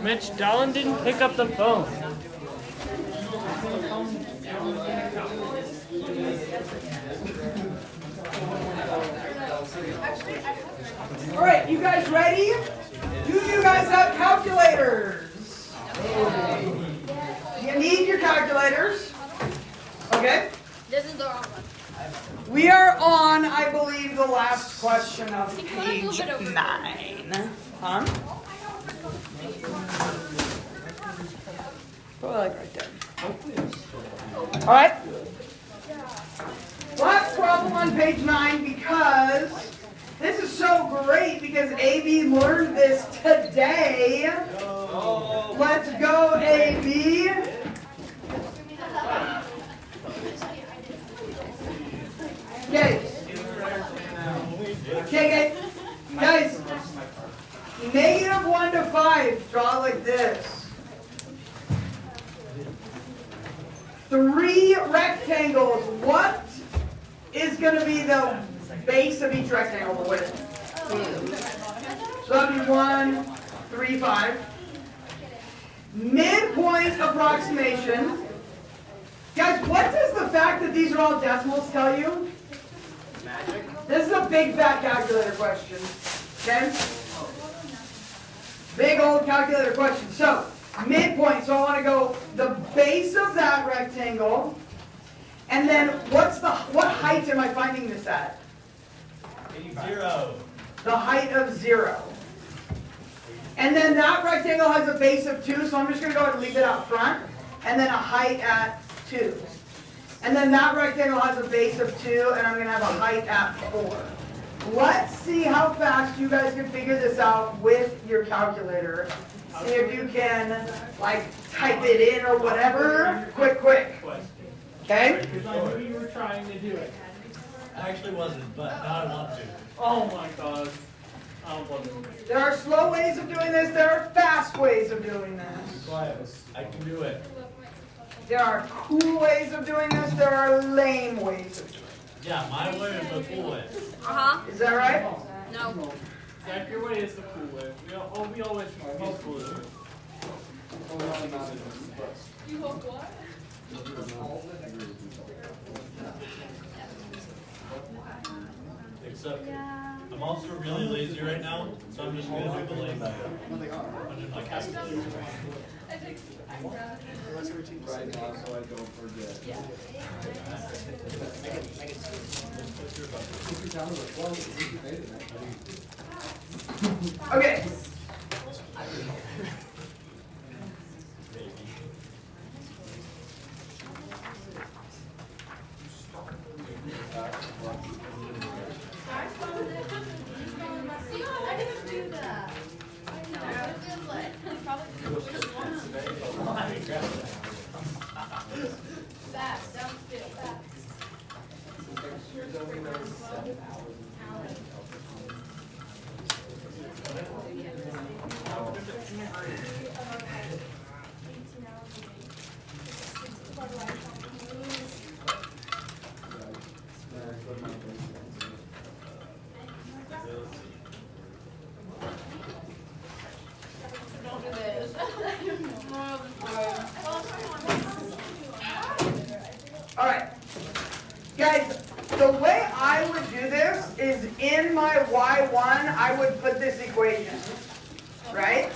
Mitch, Dallin didn't pick up the phone. All right, you guys ready? Do you guys have calculators? You need your calculators. Okay. This is the wrong one. We are on, I believe, the last question of page 9. Huh? Probably like right there. All right. Last problem on page 9 because this is so great because AB learned this today. Let's go, AB. Okay, guys, -1 to 5, draw like this. 3 rectangles. What is going to be the base of each rectangle, the width? So that would be 1, 3, 5. Midpoint approximation. Guys, what does the fact that these are all decimals tell you? This is a big fat calculator question. Okay? Big old calculator question. So, midpoint. So I want to go the base of that rectangle. And then what height am I finding this at? 0. The height of 0. And then that rectangle has a base of 2, so I'm just going to go ahead and leave it out front. And then a height at 2. And then that rectangle has a base of 2, and I'm going to have a height at 4. Let's see how fast you guys can figure this out with your calculator. See if you can, like, type it in or whatever. Quick. Okay? Because I knew you were trying to do it. I actually wasn't, but now I want to. Oh my god. I don't believe it. There are slow ways of doing this. There are fast ways of doing this. I can do it. There are cool ways of doing this. There are lame ways of doing it. Yeah, my way is the cool way. Is that right? No. Zach, your way is the cool way. We always use cool way. You hope what? Except I'm also really lazy right now, so I'm just going to do the lame way. I'm just like calculator. Right now, so I don't forget. Yeah. Okay. I didn't do that. I know. Fast, don't spit fast. Don't do this. All right. Guys, the way I would do this is in my y1, I would put this equation. Right?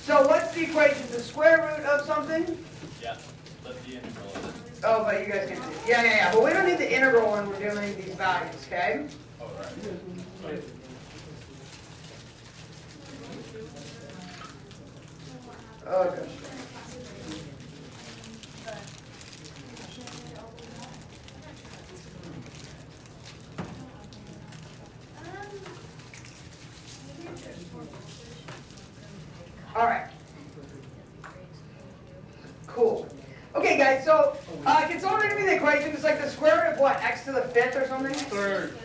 So what's the equation? The square root of something? Yeah, let the integral of it. Oh, but you guys can see. Yeah. But we don't need the integral when we're doing these values, okay? Oh, right. Oh, gosh. All right. Cool. Okay, guys, so can someone read me the equation? It's like the square root of what? X to the 5th or something? Third.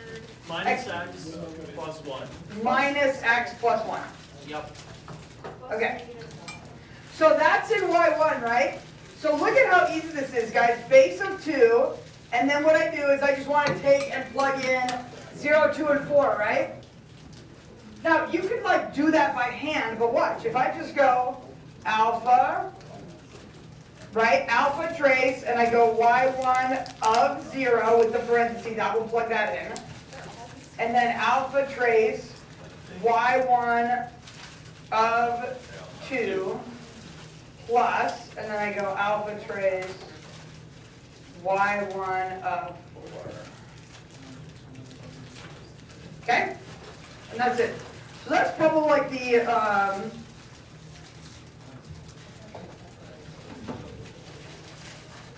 Minus x plus 1. Minus x plus 1. Yep. Okay. So that's in y1, right? So look at how easy this is, guys. Base of 2, and then what I do is I just want to take and plug in 0, 2, and 4, right? Now, you could like do that by hand, but watch. If I just go alpha, right, alpha trace, and I go y1 of 0 with the parentheses, that will plug that in. And then alpha trace y1 of 2 plus, and then I go alpha trace y1 of 4. Okay? And that's it. So that's probably like the,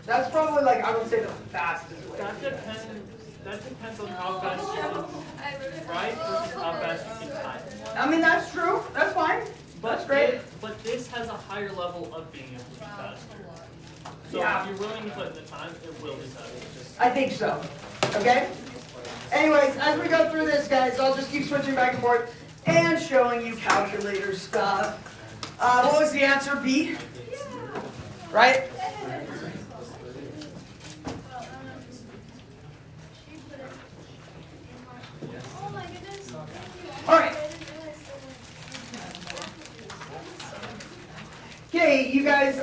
that's probably like, I would say the fastest way. That depends on how fast you can write versus how fast you can type. I mean, that's true. That's fine. That's great. But this has a higher level of being able to be faster. So Yeah. if you're willing to put in the time, it will be faster. I think so. Okay? Anyways, as we go through this, guys, I'll just keep switching back and forth and showing you calculator stuff. What was the answer? B? Right? Oh my goodness. All right. Okay, you guys,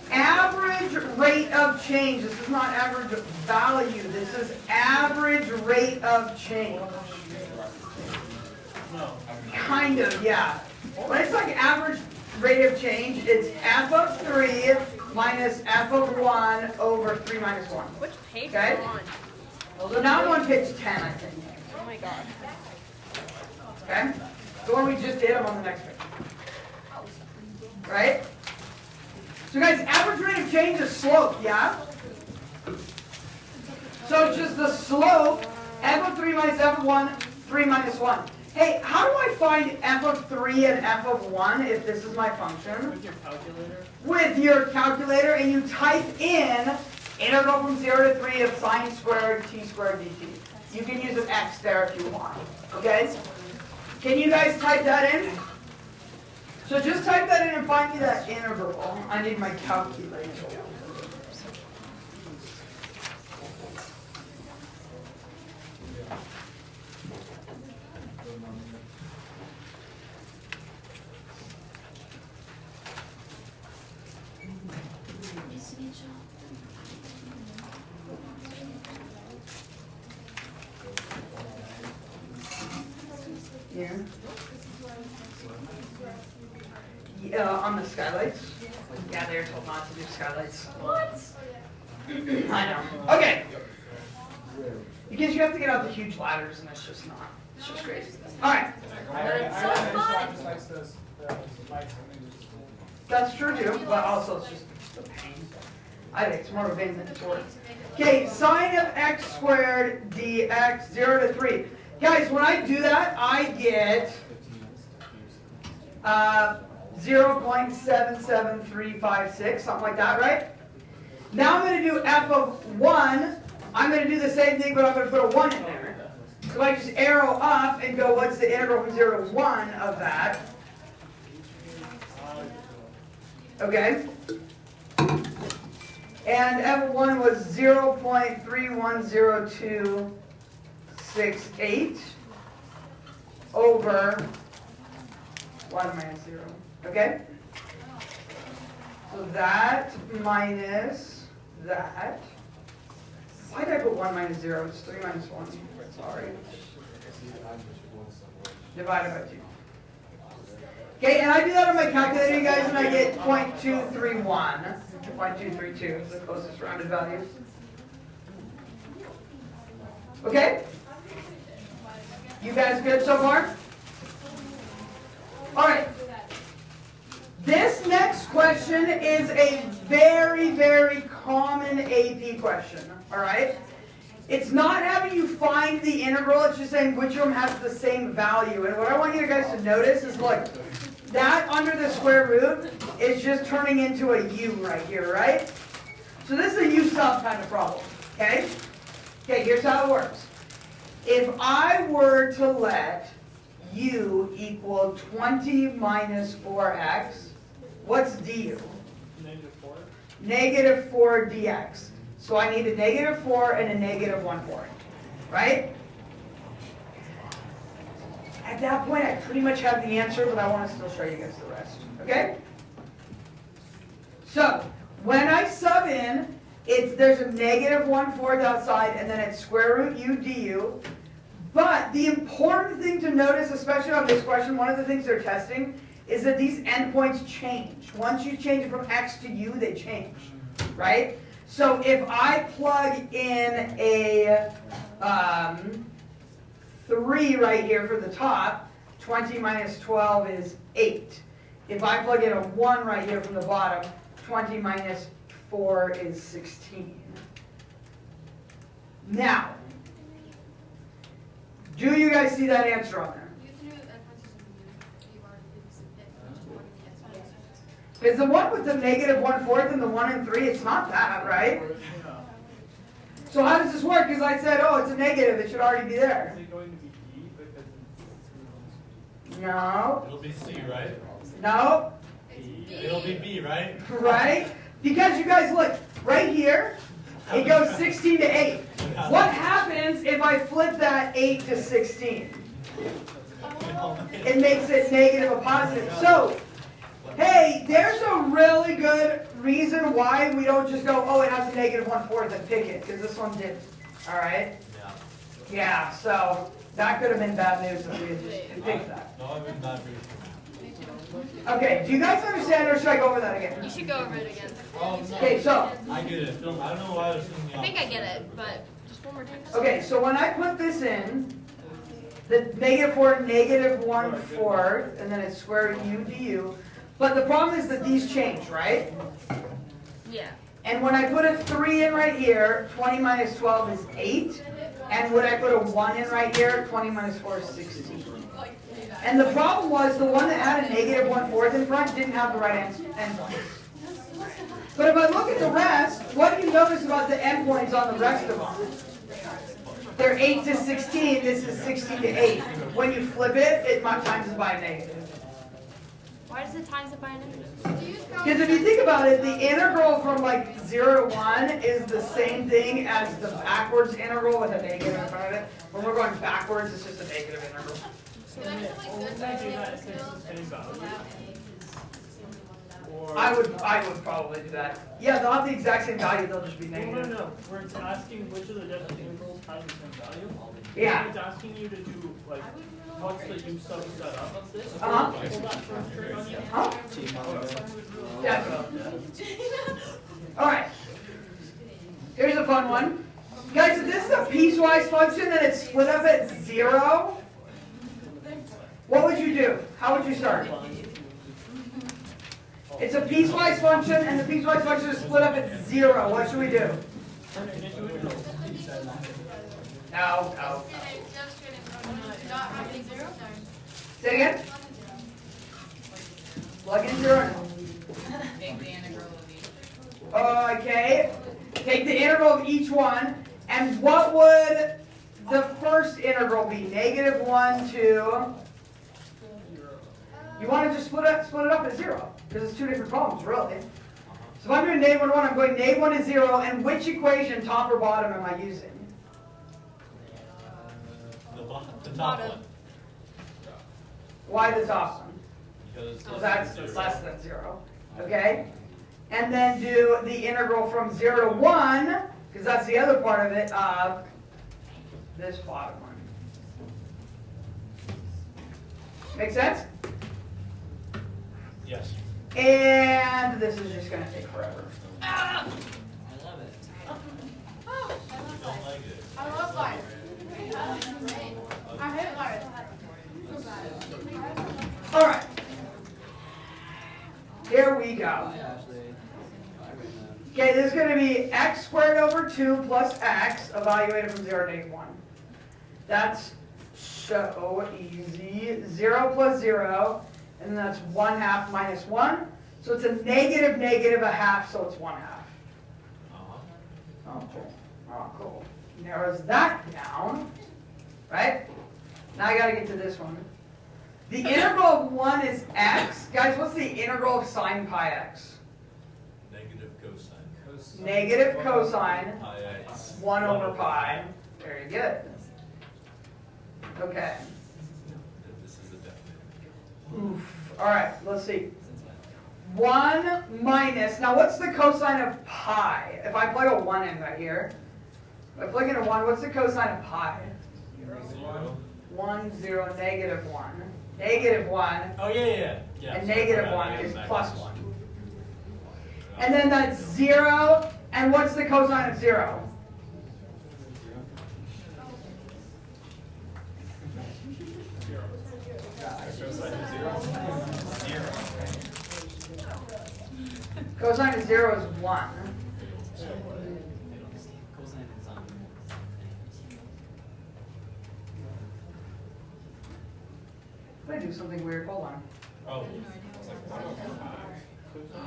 average rate of change. This is not average value. This is average rate of change. No. Kind of, yeah. When it's like average rate of change, it's f of 3 minus f of 1 over 3 minus 1. Which page Okay. are you on? So now I'm on page 10, I think. Oh my god. Okay? The one we just did, I'm on the next page. Right? So guys, average rate of change is slope, yeah? So it's just the slope, f of 3 minus f of 1, 3 minus 1. Hey, how do I find f of 3 and f of 1 if this is my function? With your calculator? With your calculator, and you type in integral from 0 to 3 of sine squared t squared dt. You can use an x there if you want. Okay? Can you guys type that in? So just type that in and find me that integral. I need my calculator. Here. On the skylights. Yeah, they're told not to do skylights. What? I know. Okay. Because you have to get out the huge ladders, and it's just not. It's just crazy. All right. That's so fun. That's true too, but also it's just a pain. I think it's more of a pain than it's worth. Okay, sine of x squared dx 0 to 3. Guys, when I do that, I get 0.77356, something like that, right? Now I'm going to do f of 1. I'm going to do the same thing, but I'm going to put a 1 in there. So I just arrow up and go, what's the integral from 0 to 1 of that? Okay? And f of 1 was 0.310268 over 1 minus 0. Okay? So that minus that. Why did I put 1 minus 0? It's 3 minus 1. Sorry. Divided by 2. Okay, and I do that on my calculator, you guys, and I get 0.231. 0.232 is the closest rounded value. Okay? You guys good so far? All right. This next question is a very, very common AP question. All right? It's not having you find the integral, it's just saying which of them has the same value. And what I want you guys to notice is, look, that under the square root is just turning into a u right here, right? So this is a u sub kind of problem, okay? Okay, here's how it works. If I were to let u equal 20 minus 4x, what's du? -4. Negative 4 dx. So I need a -4 and a -1/4, right? At that point, I pretty much have the answer, but I want to still show you guys the rest, okay? So, when I sub in, there's a -1/4 outside, and then it's square root u du. But the important thing to notice, especially on this question, one of the things they're testing, is that these endpoints change. Once you change it from x to u, they change, right? So if I plug in a 3 right here for the top, 20 minus 12 is 8. If I plug in a 1 right here from the bottom, 20 minus 4 is 16. Now, do you guys see that answer on there? Is the one with the -1/4 and the 1 and 3, it's not that, right? So how does this work? Because I said, oh, it's a negative, it should already be there. Is it going to be B because it's No, It'll be C, right? no, It'll be B, right? right? Because you guys look, right here, it goes 16 to 8. What happens if I flip that 8 to 16? It makes it negative or positive. So, hey, there's a really good reason why we don't just go, oh, it has a -1/4 and pick it, because this one didn't. All right? Yeah. Yeah, so that could have been bad news if we had just picked that. No, I've been bad for you. Okay, do you guys understand, or should I go over that again? You should go over it again. Okay, so, I get it. I don't know why there's something I think I get it, but just one more time. okay, so when I put this in, the -4, -1/4, and then it's square root u du. But the problem is that these change, right? Yeah. And when I put a 3 in right here, 20 minus 12 is 8. And when I put a 1 in right here, 20 minus 4 is 16. And the problem was the one that had a -1/4 in front didn't have the right endpoints. But if I look at the rest, what do you notice about the endpoints on the rest of them? They're 8 to 16, this is 16 to 8. When you flip it, it times it by a negative. Why does it times it by a negative? Because if you think about it, the integral from like 0 to 1 is the same thing as the backwards integral with a negative in front of it. When we're going backwards, it's just a negative integral. only do that if it's the same value. Or I would probably do that. Yeah, they'll have the exact same value, they'll just be no, negative. no, no. Where it's asking which of the different integrals has the same value. Yeah. It's asking you to do like what's the u sub set up of this. Uh-huh. Pull that first trig on you. Huh? Yeah. Alright. Here's a fun one. Guys, if this is a piecewise function and it's split up at 0, what would you do? How would you start? It's a piecewise function and the piecewise function is split up at 0. What should we do? Turn it into a drill. No. Say it again? Plug in 0. Take the integral of each. Okay. Take the integral of each one. And what would the first integral be? -1 to... You want to just split it up at 0. Because it's two different problems, really. So if I'm doing -1 to 1, I'm going -1 to 0. And which equation, top or bottom, am I using? The top one. Why the top one? Because Because that's less than 0. Okay? And then do the integral from 0 to 1, because that's the other part of it, of this bottom one. Make sense? Yes. And this is just going to take forever. I love it. You don't like it. I love life. I hate life. All right. Here we go. Okay, this is going to be x squared over 2 plus x evaluated from 0 to -1. That's so easy. 0 plus 0, and then that's 1/2 minus 1. So it's a negative negative a half, so it's 1/2. Oh, cool. Oh, cool. Narrows that down, right? Now I got to get to this one. The integral of 1 is x. Guys, what's the integral of sine pi x? Negative cosine. negative cosine Pi x. 1 over pi. Very good. Okay. This is a definite. Oof. All right, let's see. 1 minus, now what's the cosine of pi? If I plug a 1 in right here, if I plug in a 1, what's the cosine of pi? 1, 0, negative 1. Negative 1, Oh, yeah. and negative 1 is plus 1. And then that's 0, and what's the cosine of 0? Cosine of 0 is 1. Did I do something weird? Hold on. Oh.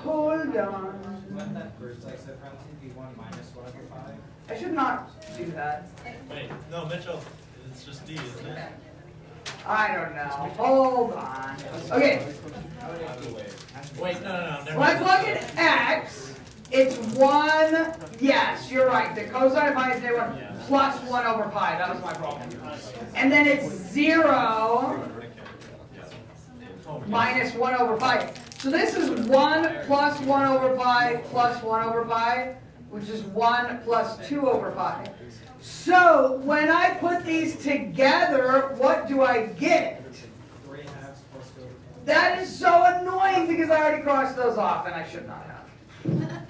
Hold on. Let that first exit parentheses be 1 minus 1 over 5. I should not do that. Wait, no, Mitchell. It's just D, isn't it? I don't know. Hold on. Okay. Wait, no. Never When I mind. plug in x, it's 1. Yes, you're right. The cosine of pi is negative 1 plus 1 over pi. That was my problem. And then it's 0 minus 1 over pi. So this is 1 plus 1 over pi plus 1 over pi, which is 1 plus 2 over pi. So when I put these together, what do I get? 3 halves plus 2 over 5. That is so annoying because I already crossed those off and I should not have.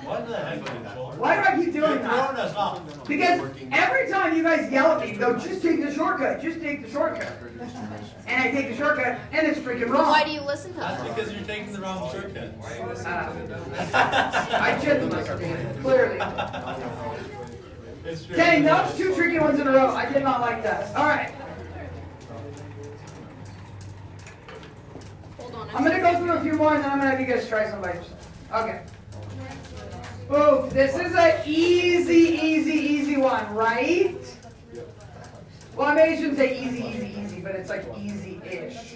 What the heck, Mitchell? Why do I keep You're doing throwing that? us off. Because every time you guys yell at me, go, just take the shortcut, just take the shortcut. And I take the shortcut and it's freaking wrong. Why do you listen to That's us? because you're taking the wrong shortcut. I shouldn't listen to you, clearly. It's true. Dang, that was 2 tricky ones in a row. I did not like that. All right. Hold on. I'm going to go through a few more and then I'm going to have you guys try some by yourself. Okay. Ooh, this is an easy one, right? Well, I maybe shouldn't say easy, but it's like easy-ish.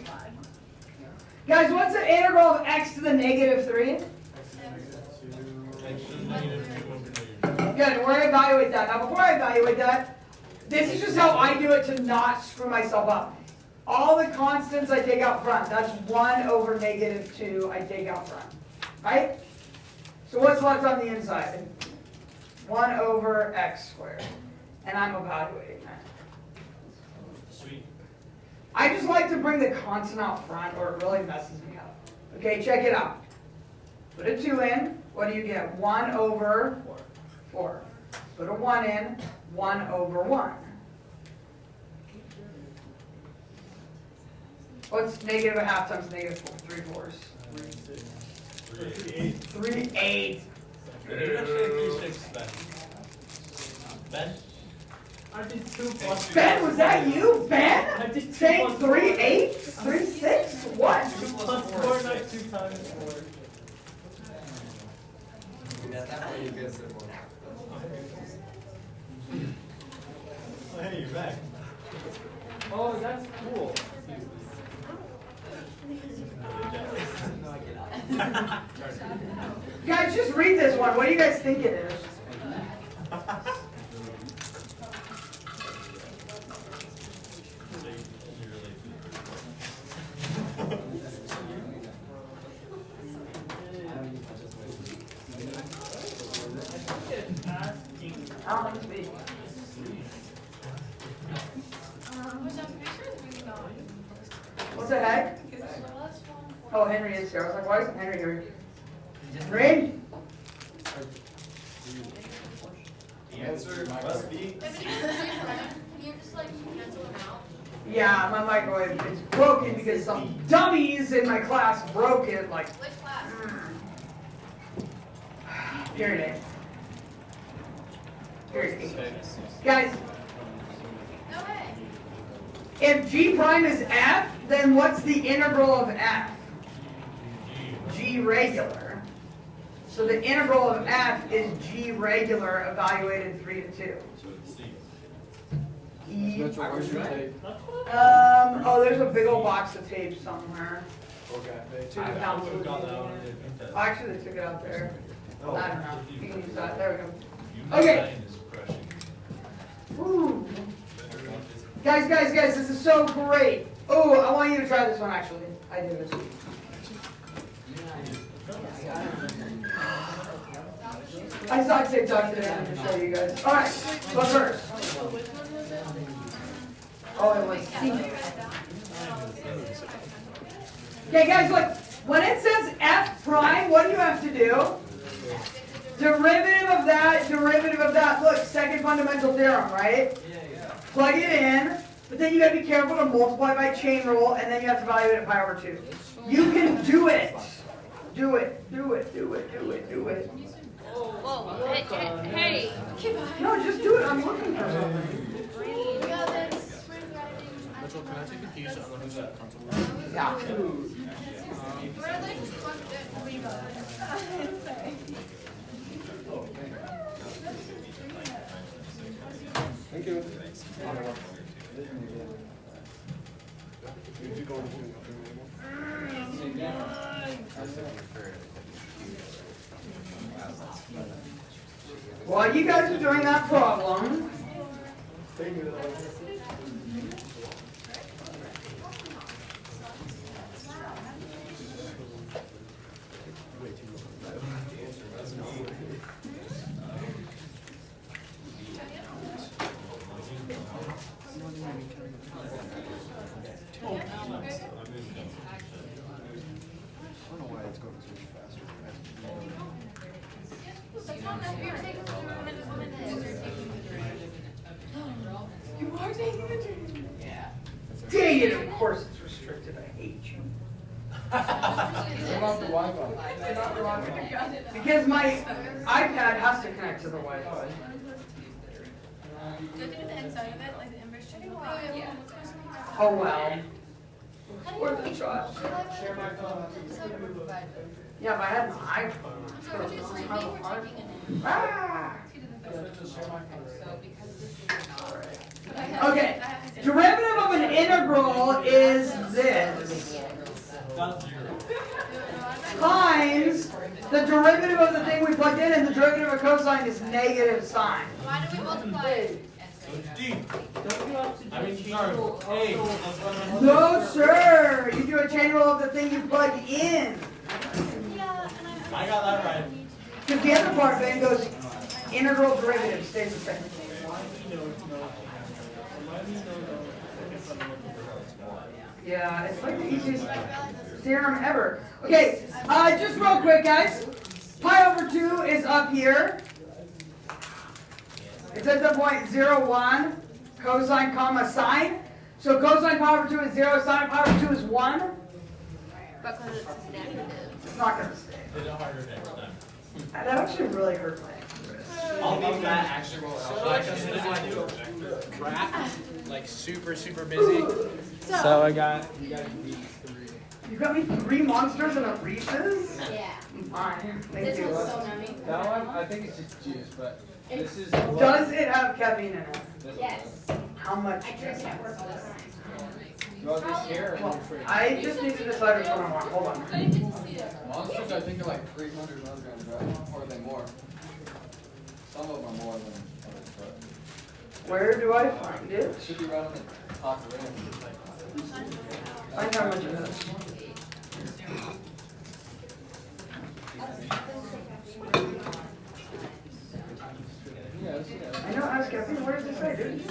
Guys, what's the integral of x to the negative 3? X to the negative 2 over negative. Good, we're going to evaluate that. Now, before I evaluate that, this is just how I do it to not screw myself up. All the constants I take out front. That's 1 over negative 2 I take out front. Right? So what's left on the inside? 1 over x squared. And I'm evaluating that. Sweet. I just like to bring the constant out front or it really messes me up. Okay, check it out. Put a 2 in. What do you get? 1 over 4. Put a 1 in. 1 over 1. What's negative a half times negative 3/4? 3/8. You're not saying 3/6, Ben. Ben? I did 2 plus 2. Ben, was that you? Ben? I did 2 Saying plus 3/8? 3/6? What? 2 plus 4, not 2 times 4. That's why you guess it more. Oh, hey, you're back. Oh, that's cool. Guys, just read this one. What do you guys think it is? I don't like to be. What's the heck? Oh, Henry is here. I was like, why isn't Henry here? Henry? The answer must be Yeah, my microwave is broken because some dummies in my class broke it. Like, Which class? period A. Period A. Guys, No way. if G prime is F, then what's the integral of F? G regular. So the integral of F is G regular evaluated 3 to 2. So it's C. E. Where's your tape? Oh, there's a big old box of tape somewhere. Okay. I found We've it. got that one in the test. Actually, they took it out there. I don't know. You can use that. There we go. You Okay. nine is crushing. Woo. Guys, this is so great. Oh, I want you to try this one actually. I did this week. I saw TikTok today. I'm going to show you guys. Alright, but first. Oh, it was C. Okay, guys, look. When it says F prime, what do you have to do? Derivative of that, derivative of that. Look, second fundamental theorem, right? Plug it in, but then you got to be careful to multiply by chain rule, and then you have to evaluate it pi over 2. You can do it. Do it. Whoa, hey. No, just do it. I'm looking for something. We got this. Mitchell, can I take a piece? I don't know who's that constable. Yeah. We're like one bit. We got it. Thank you. While you guys are doing that problem, You are taking the turn. Yeah. dang it, of course it's restricted. I hate you. Because my iPad has to connect to the Wi-Fi. Go to the inside of it, like the inverse chicken. Yeah. Oh well. Or the child. Share my phone. Yeah, if I had an iPhone. So would you sleep me for taking it? Ah! Just share my phone. So because this is not. Okay, derivative of an integral is this That's zero. times the derivative of the thing we plugged in, and the derivative of cosine is negative sine. Why do we multiply? So it's D. I mean, sorry. A. No, sir. You do a chain rule of the thing you plug in. Yeah, and I got that right. Because the other part then goes integral derivative stays the same. Yeah, it's like the easiest theorem ever. Okay, just real quick, guys. Pi over 2 is up here. It's at the point 0, 1, cosine, comma, sine. So cosine pi over 2 is 0, sine pi over 2 is 1. But because it's negative. It's not going to stay. Did it harder next time. That actually really hurt my wrist. I'll leave that actually roll So out. I just did like super busy. So I got you got these 3. You got me 3 monsters and a Reese's? Yeah. Fine, thank This you. is so nummy. That one I think it's just juice, but this is Does it have caffeine in it? Yes. How much? I drink it at work all the time. You want this here or Well, in the fridge? I just need to decide which one I want. Hold on. I didn't get to see it. Monsters, I think, are like 300 milligrams, right? Or are they more? Some of them are more than others, but Where do I find it? it should be right on the top of it. Find how much it is. Yes, I know it has caffeine. Where does it say, dude?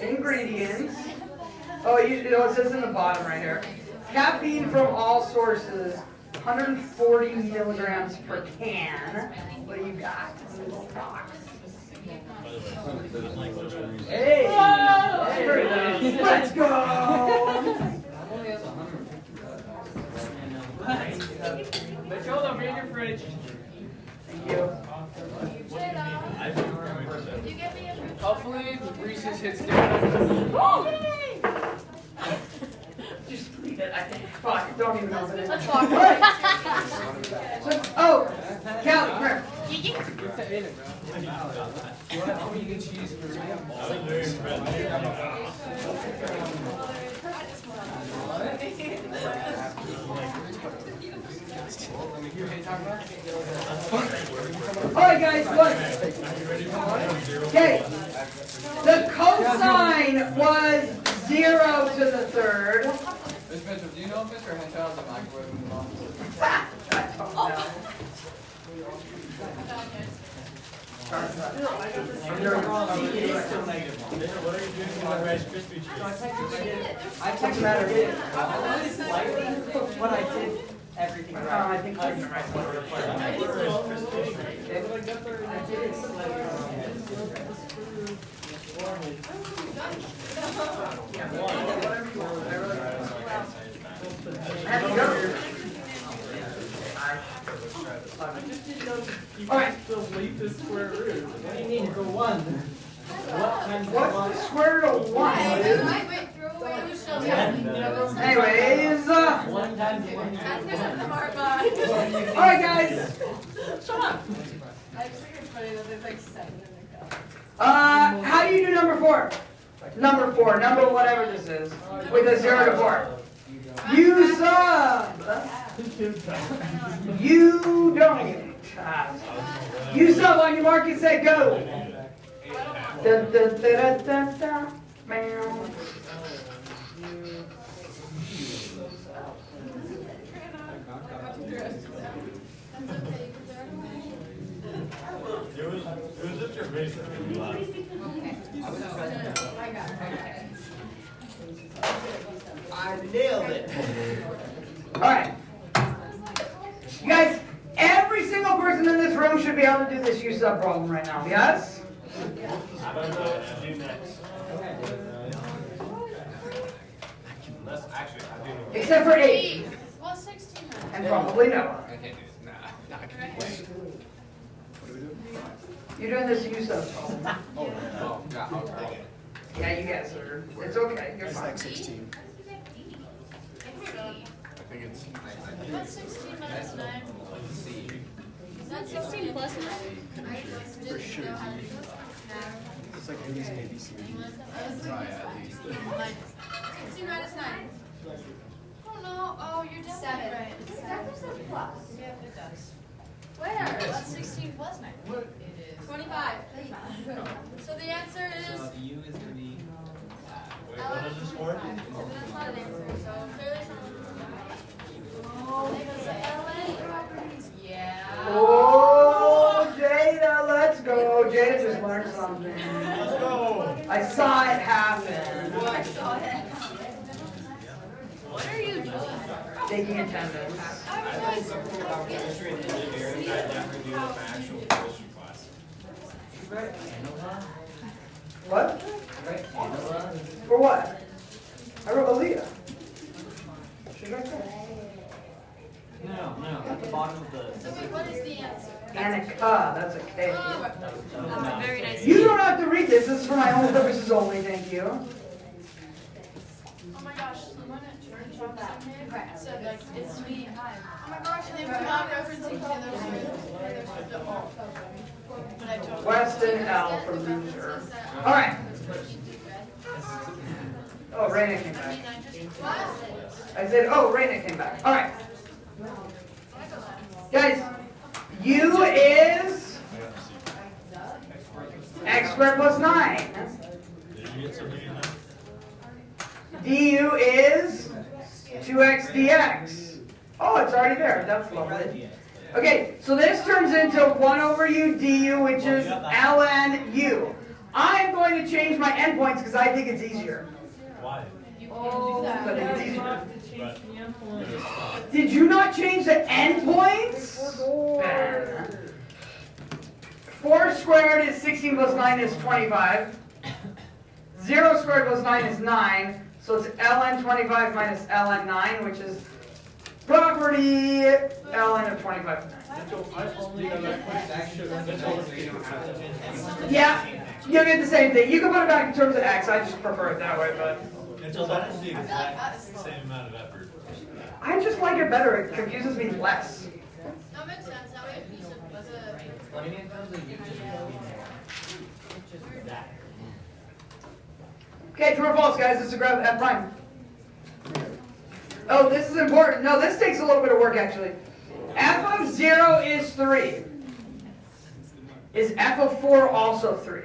Ingredients. Oh, it says in the bottom right here. Caffeine from all sources, 140 milligrams per can. What do you got? A little box. Hey! Hey! Let's go! I've only has 150. Mitchell, don't bring your fridge. Thank you. Did you get me a Hopefully Reese's hits different. Just leave it. I think. Fuck, don't even open it. Let's walk. Oh, Calc, come here. Get that in it, bro. You want to eat cheese for me? I was very impressed. Alright guys, look. Okay. The cosine was 0 to the third. Miss Mitchell, do you know if Mr. Henshaw's a microwave in the office? I don't know. What are you doing with the Rice Krispie treats? I took matter. But I did everything right. I think you're right. Alright. What do you mean for one? What times What's the square root of 1? Wait, throw away the shell. Anyways, One times one. alright guys. Shut up. I just think it's funny that there's like 7 in the cup. How do you do number 4? Number 4, number whatever this is, with a 0 to 4. You sub. You don't. You sub on your mark and say go. Dun, dun, dun, dun, dun, meow. It was just your face that made me laugh. I nailed it. Alright. You guys, every single person in this room should be able to do this U sub problem right now, yes? How about what to do next? Unless, actually, I do know. Except for 8. Well, 16. And probably Noah. I can't do this. Nah, I can't do this. You're doing this U sub problem. Oh, yeah, I'll take it. Yeah, you guys are. It's okay. You're fine. 16. I think it's. What's 16 minus 9? C. Is that 16 plus 9? For sure. It's like A's and ABC. Minus 16 minus 9. Oh no, oh, you're definitely right. It's 7. Yeah, it does. Where? What's 16 plus 9? It is. 25. So the answer is. So the U is gonna be. Wait, what is this for? That's not an answer, so clearly someone. Oh, yeah. Oh, Jada, let's go. Jada just learned something. Let's go. I saw it happen. What are you doing? Taking attendance. Something about chemistry and engineering that I never do in my actual chemistry class. What? Right? For what? I wrote Aaliyah. She's right there. No, at the bottom of the. So wait, what is the answer? Annika, that's a K. Oh, that's a very nice. You don't have to read this. This is for my own purposes only. Thank you. Oh my gosh, someone at church on that said like it's sweet. Oh my gosh, and they were not referencing Taylor Swift. But I totally. Weston L for loser. All right. Oh, Raina came back. I said, oh, Raina came back. All right. Guys, U is x squared plus 9. Did you get something in there? Du is 2x dx. Oh, it's already there. That's lovely. Okay, so this turns into 1 over u du, which is ln u. I'm going to change my endpoints because I think it's easier. Why? Oh, I think it's easier. But, Did you not change the endpoints? Ben. 4 squared is 16 plus 9 is 25. 0 squared plus 9 is 9. So it's ln 25 minus ln 9, which is property ln of 25. Yeah, you'll get the same thing. You can put it back in terms of x. I just prefer it that way, but until that is the exact same amount of effort. I just like it better. It confuses me less. That makes sense. That way a piece of was a. Okay, true or false, guys? This is a graph f prime. Oh, this is important. No, this takes a little bit of work, actually. f of 0 is 3. Is f of 4 also 3?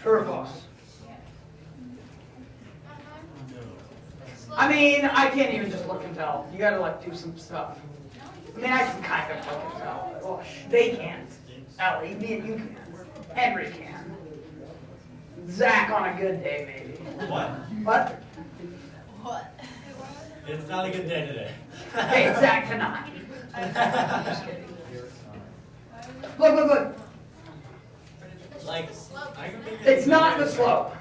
True or false? I mean, I can't even just look and tell. You gotta like do some stuff. I mean, I can kind of look and tell. But, well, they can't. Ellie, me and you can. Henry can. Zach on a good day, maybe. What? What? What? It's not a good day today. Hey, Zach cannot. Just kidding. Look. Like, I can make It's not the slope.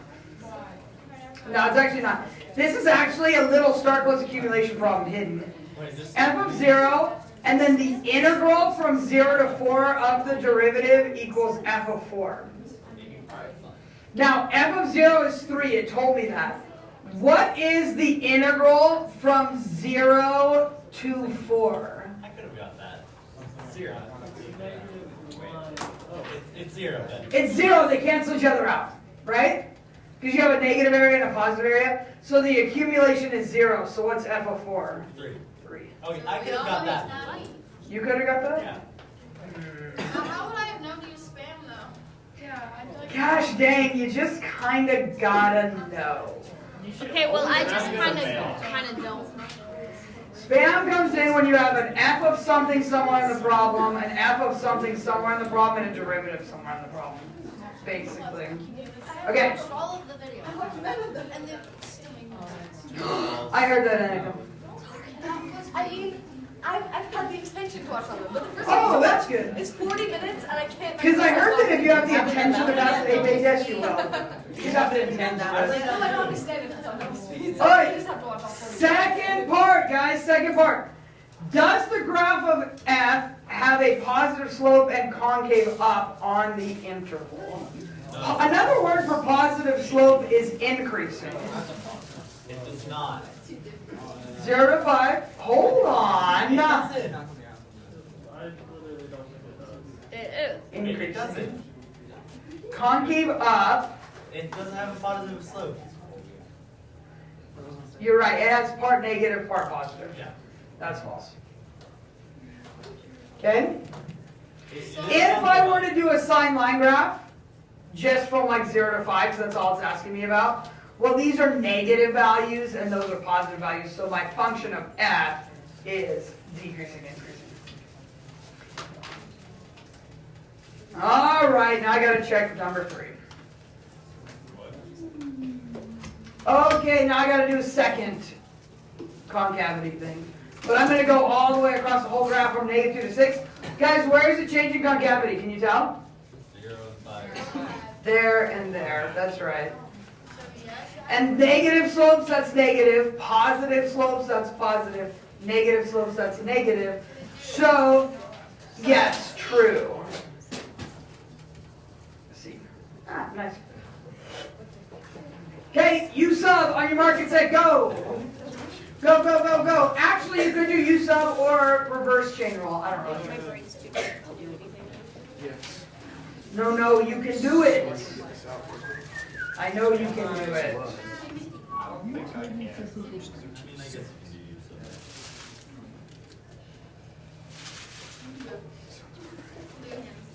No, it's actually not. This is actually a little star plus accumulation problem hidden. Wait, is this? F of 0, and then the integral from 0 to 4 of the derivative equals f of 4. Now, f of 0 is 3. It told me that. What is the integral from 0 to 4? I could have got that. 0. It's 0 then. It's 0. They cancel each other out, right? Because you have a negative area and a positive area. So the accumulation is 0. So what's f of 4? 3. 3. Okay, I could have got that. You could have got that? Yeah. How would I have known to use spam though? Yeah, I feel like. Gosh dang, you just kind of gotta know. Okay, well, I just kind of don't. Spam comes in when you have an f of something somewhere in the problem, an f of something somewhere in the problem, and a derivative somewhere in the problem. Basically. Okay. I watched all of the videos. I watched none of them, and they still make no sense. I heard that anecdote. I mean, I've had the intention to watch all of them, but the first Oh, one that's good. it's 40 minutes, and I can't. Because I heard that if you have the intention to pass the 8-day test, you will. You have to intend No, that. I don't understand if it's on double speed. So All right. I just have to watch all 40. Second part, guys, second part. Does the graph of f have a positive slope and concave up on the interval? Another word for positive slope is increasing. It does not. 0 to 5. Hold on. I literally don't think it does. It Increasing. doesn't. Concave up. It doesn't have a positive slope. You're right. It has part negative, part positive. Yeah. That's false. Okay? If If I were to do a sine line graph, just from like 0 to 5, because that's all it's asking me about, well, these are negative values and those are positive values, so my function of f is decreasing, increasing. All right, now I got to check number 3. Okay, now I got to do a second concavity thing. But I'm going to go all the way across the whole graph from -2 to 6. Guys, where is it changing concavity? Can you tell? 0 and 5. There and there. That's right. And negative slopes, that's negative. Positive slopes, that's positive. Negative slopes, that's negative. So, yes, true. Let's see. Ah, nice. Okay, U sub on your mark and set, go. Go, go, go, go. Actually, you could do U sub or reverse chain roll. I don't know. My brain's too big to do anything. No, you can do it. I know you can do it. I don't think I can. I mean, I guess you can use it.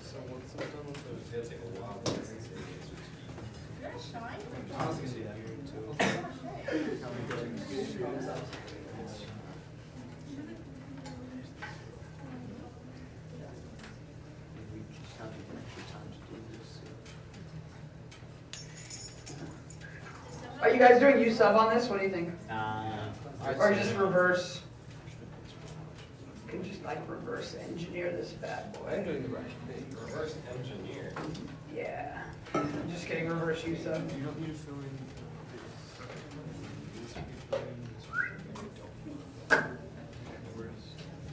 So once I'm done with those, it's gonna take a while. I was gonna do that here too. Are you guys doing U sub on this? What do you think? Or Or just reverse? You can just like reverse engineer this bad I'm boy. doing the right thing. Reverse engineer. Yeah. I'm just getting reverse U sub. You don't need to fill in.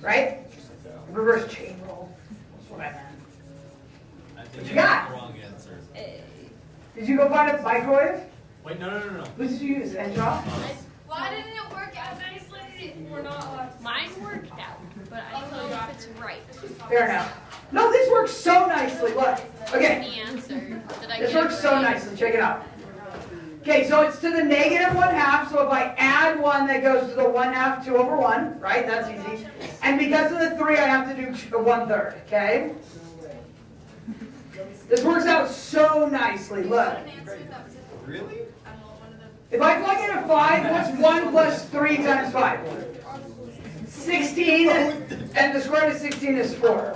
Right? Reverse chain roll. That's what I meant. I think What you you got? got the wrong answer. Did you go find a microwave? Wait, no. What did you use? Angela? Why didn't it work out nicely? We're not allowed to. Mine worked out, but I don't know if it's right. Fair enough. No, this works so nicely. Look. Okay. The answer. Did I This get it works so right? nicely. Check it out. Okay, so it's to the negative 1/2, so if I add 1, that goes to the 1/2, 2 over 1, right? That's easy. And because of the 3, I have to do 1/3, okay? This works out so nicely, look. Really? If I plug in a 5, what's 1 plus 3 times 5? 16, and the square root of 16 is 4.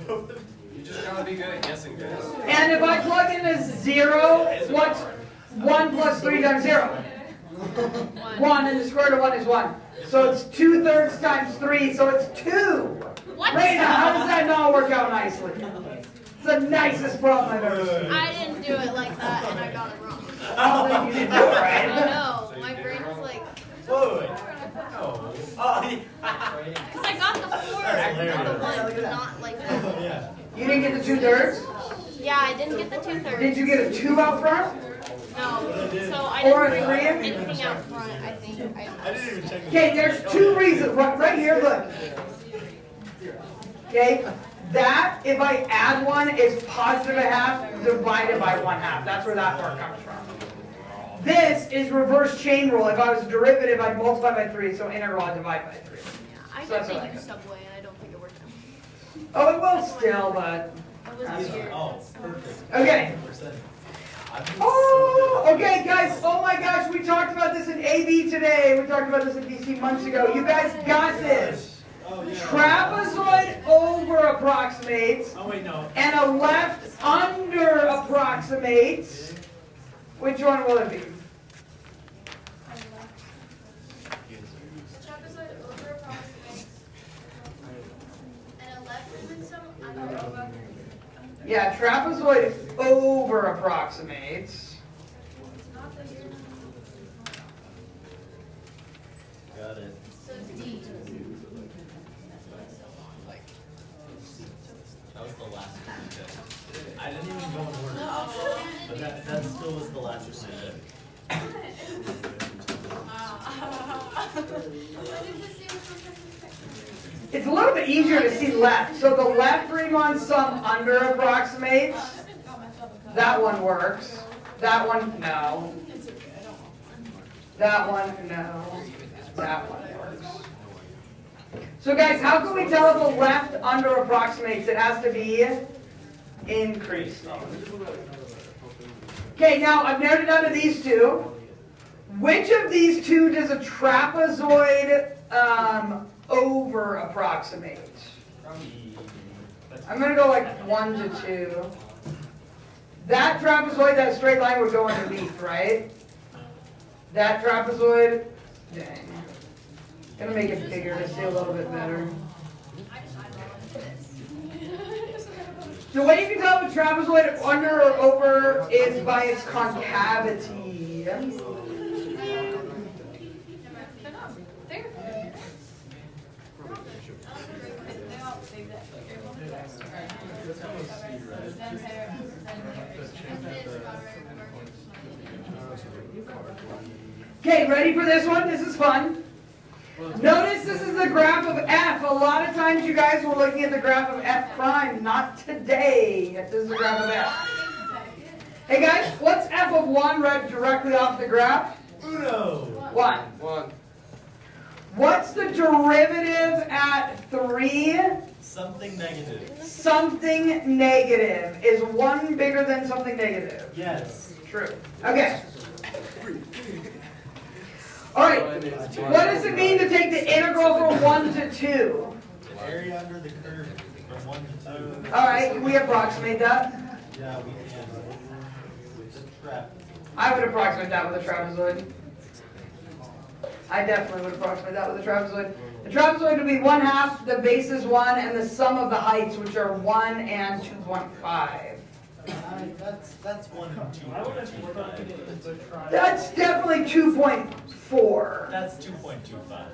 You just gotta be good at guessing, guys. And if I plug in a 0, what's 1 plus 3 times 0? 1, and the square root of 1 is 1. So it's 2/3 times 3, so it's 2. What? Raina, how does that not work out nicely? It's the nicest problem I've ever seen. I didn't do it like that, and I got it wrong. Oh, then you didn't do it I right. know. My brain was like, Whoa, wait. No. Oh, because I got the 4 and the 1, not like that. yeah. You didn't get the 2/3? Yeah, I didn't get the 2/3. Did you get a 2 out front? No. So I Or a didn't bring 3? anything out front, I think. I didn't even check. Okay, there's 2 reasons. Right here, look. Okay, that, if I add 1, is positive 1/2 divided by 1/2. That's where that part comes from. This is reverse chain rule. If I was a derivative, I'd multiply by 3, so integral, I'd divide by 3. I So that's did what I use got. Subway, and I don't think it worked out. Oh, it will still, but... It was weird. Oh, perfect. Okay. 100%. Oh, okay, guys. Oh my gosh, we talked about this in AB today. We talked about this in DC months ago. You guys got this. Oh, yeah. Trapezoid over approximates, Oh, wait, no. and a left under approximates. Which one will it be? Trapezoid over approximates. And a left and some under. Yeah, trapezoid over approximates. Got it. So D. That was the last one you did. I didn't even go in order. But that still was the last one you did. It's a little bit easier to see left. So the left Riemann sum under approximates. That one works. That one, no. That one, no. That one works. So guys, how can we tell if the left under approximates? It has to be increased. Okay, now I've narrowed it down to these two. Which of these two does a trapezoid over approximate? I'm going to go like 1 to 2. That trapezoid, that straight line would go underneath, right? That trapezoid, dang. Gonna make it bigger to see a little bit better. The way you can tell if a trapezoid under or over is by its concavity. Okay, ready for this one? This is fun. Notice this is the graph of f. A lot of times you guys were looking at the graph of f prime. Not today. This is the graph of f. Hey guys, what's f of 1 read directly off the graph? Uno. 1. 1. What's the derivative at 3? Something negative. Something negative. Is 1 bigger than something negative? Yes. True. Okay. Alright, what does it mean to take the integral from 1 to 2? The area under the curve from 1 to 2. Alright, we approximate that. Yeah, we can. With the trap. I would approximate that with a trapezoid. I definitely would approximate that with a trapezoid. The trapezoid would be 1/2, the base is 1, and the sum of the heights, which are 1 and 2.5. That's 1 and 2.25. That's definitely 2.4. That's 2.25.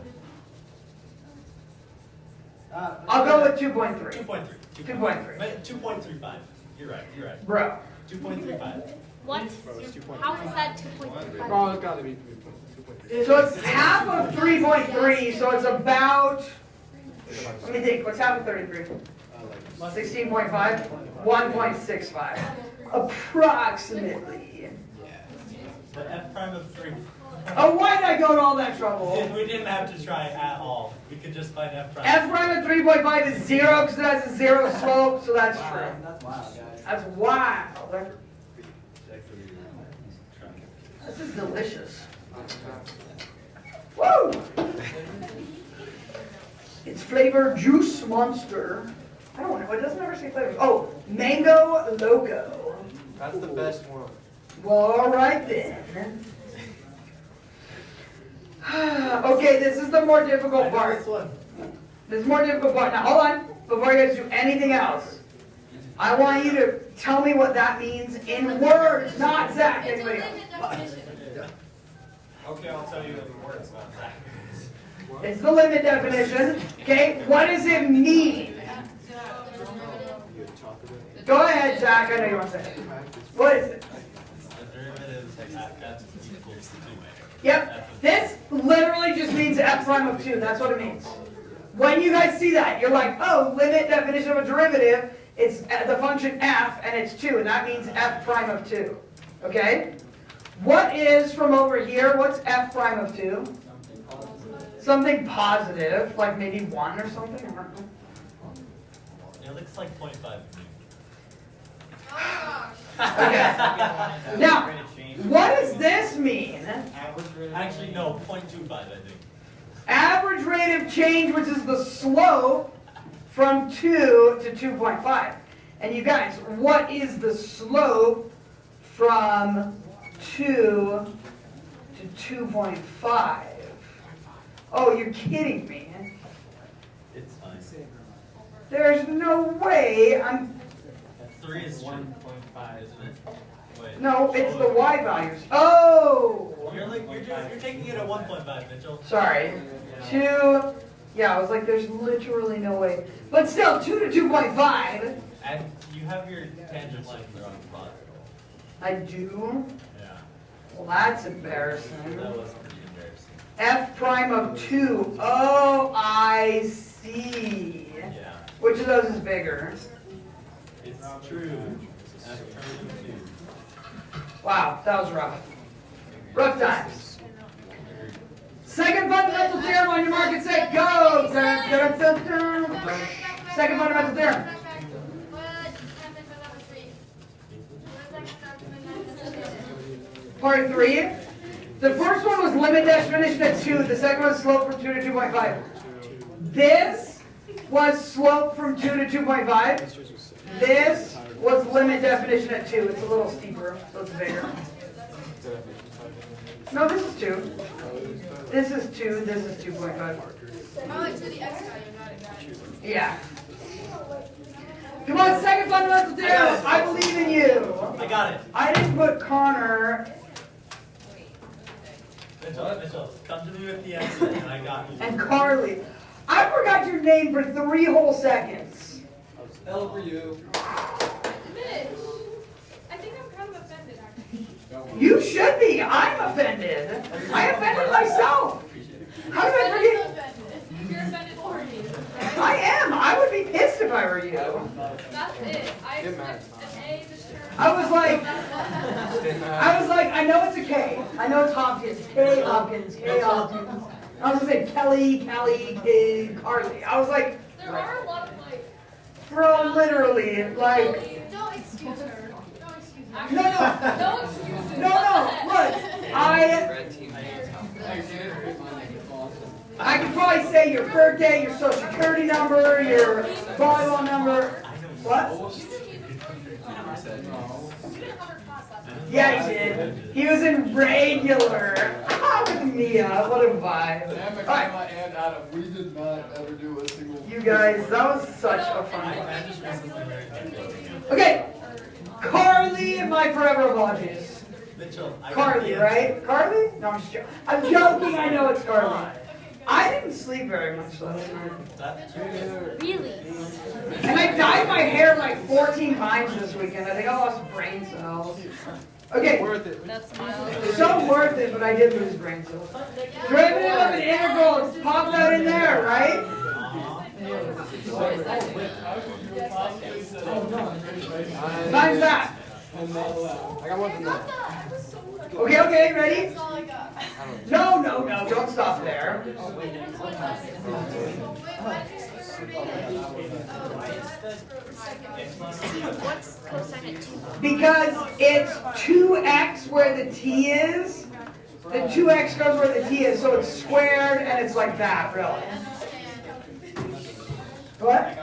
I'll go with 2.3. 2.3. 2.3. But 2.35. You're right. Bro. 2.35. What? How is that 2.35? Oh, it's gotta be 2.3. So it's half of 3.3, so it's about, let me think, what's half of 33? 16.5? 1.65. Approximately. The f prime of 3. Oh, why did I go to all that trouble? We didn't have to try at all. We could just find f prime. F prime of 3.5 is 0 because it has a 0 slope, so that's true. That's wild, guys. That's wild. This is delicious. Woo! It's flavored Juice Monster. I don't know, it doesn't ever say flavors. Oh, Mango Loco. That's the best one. Well, alright then. Okay, this is the more difficult part. This is the more difficult part. Now, hold on. Before you guys do anything else, I want you to tell me what that means in words, not Zach. It's a Anybody else? limit definition. Okay, I'll tell you in words about that. It's the limit definition. Okay, what does it mean? Go ahead, Zach. I know you want to say it. What is it? The derivative of f equals 2. Yep. This literally just means f prime of 2. That's what it means. When you guys see that, you're like, oh, limit definition of a derivative. It's the function f, and it's 2, and that means f prime of 2. Okay? What is from over here? What's f prime of 2? Something positive, like maybe 1 or something. It looks like 0.5 to me. Okay. Now, what does this mean? Actually, no, 0.25, I think. Average rate of change, which is the slope from 2 to 2.5. And you guys, what is the slope from 2 to 2.5? Oh, you're kidding me. It's fine. There's no way I'm... 3 is 1.5, isn't it? Wait. No, it's the y values. Oh! You're taking it at 1.5, Mitchell. Sorry. 2... Yeah, I was like, there's literally no way. But still, 2 to 2.5. And you have your tangent line on the bottom. I do? Yeah. Well, that's embarrassing. That was pretty embarrassing. F prime of 2. Oh, I see. Yeah. Which of those is bigger? It's true. F prime of 2. Wow, that was rough. Rough times. Second fundamental theorem on your mark and say go! Dun, dun, dun, dun. Second fundamental theorem. Part 3. The first one was limit definition at 2. The second one was slope from 2 to 2.5. This was slope from 2 to 2.5. This was limit definition at 2. It's a little steeper, so it's bigger. No, this is 2. This is 2. This is 2.5. Oh, it's the X value, got it. Yeah. Come on, second fundamental theorem. I believe in you. I got it. I didn't put Connor Mitchell, come to me with the answer, and I got you. and Carly. I forgot your name for 3 whole seconds. L for you. Mitch, I think I'm kind of offended, actually. You should be. I'm offended. I offended myself. How did I forget? Offended. You're offended for me. I am. I would be pissed if I were you. That's it. I expect an A this term. I was like, I know it's a K. I know it's Hopkins. K Hopkins. K Hopkins. I was gonna say Kelly, Carly. I was like, There are a lot of like. bro, literally, like, Don't excuse her. Don't excuse her. No. Don't excuse her. no, look, I could probably say your birthday, your social security number, your volleyball number. What? Yeah, he did. He was in regular. With Mia. What a vibe. All right. And Adam, we did not ever do a single. You guys, that was such a fun one. I just recently married my girlfriend. Okay. Carly and my forever apologies. Mitchell, I got Carly, the right? Carly? No, I'm just joking. I'm joking. I know it's Carly. I didn't sleep very much last night. Really? And I dyed my hair like 14 times this weekend. I think I lost brain cells. Okay, That's mild. so worth it, but I did lose brain cells. Derivative of an integral, pop that in there, right? Times that. I got one from that. Okay, ready? That's all I got. No, don't stop there. What's cosine at 2? Because it's 2x where the t is. The 2x goes where the t is, so it's squared and it's like that, really. What?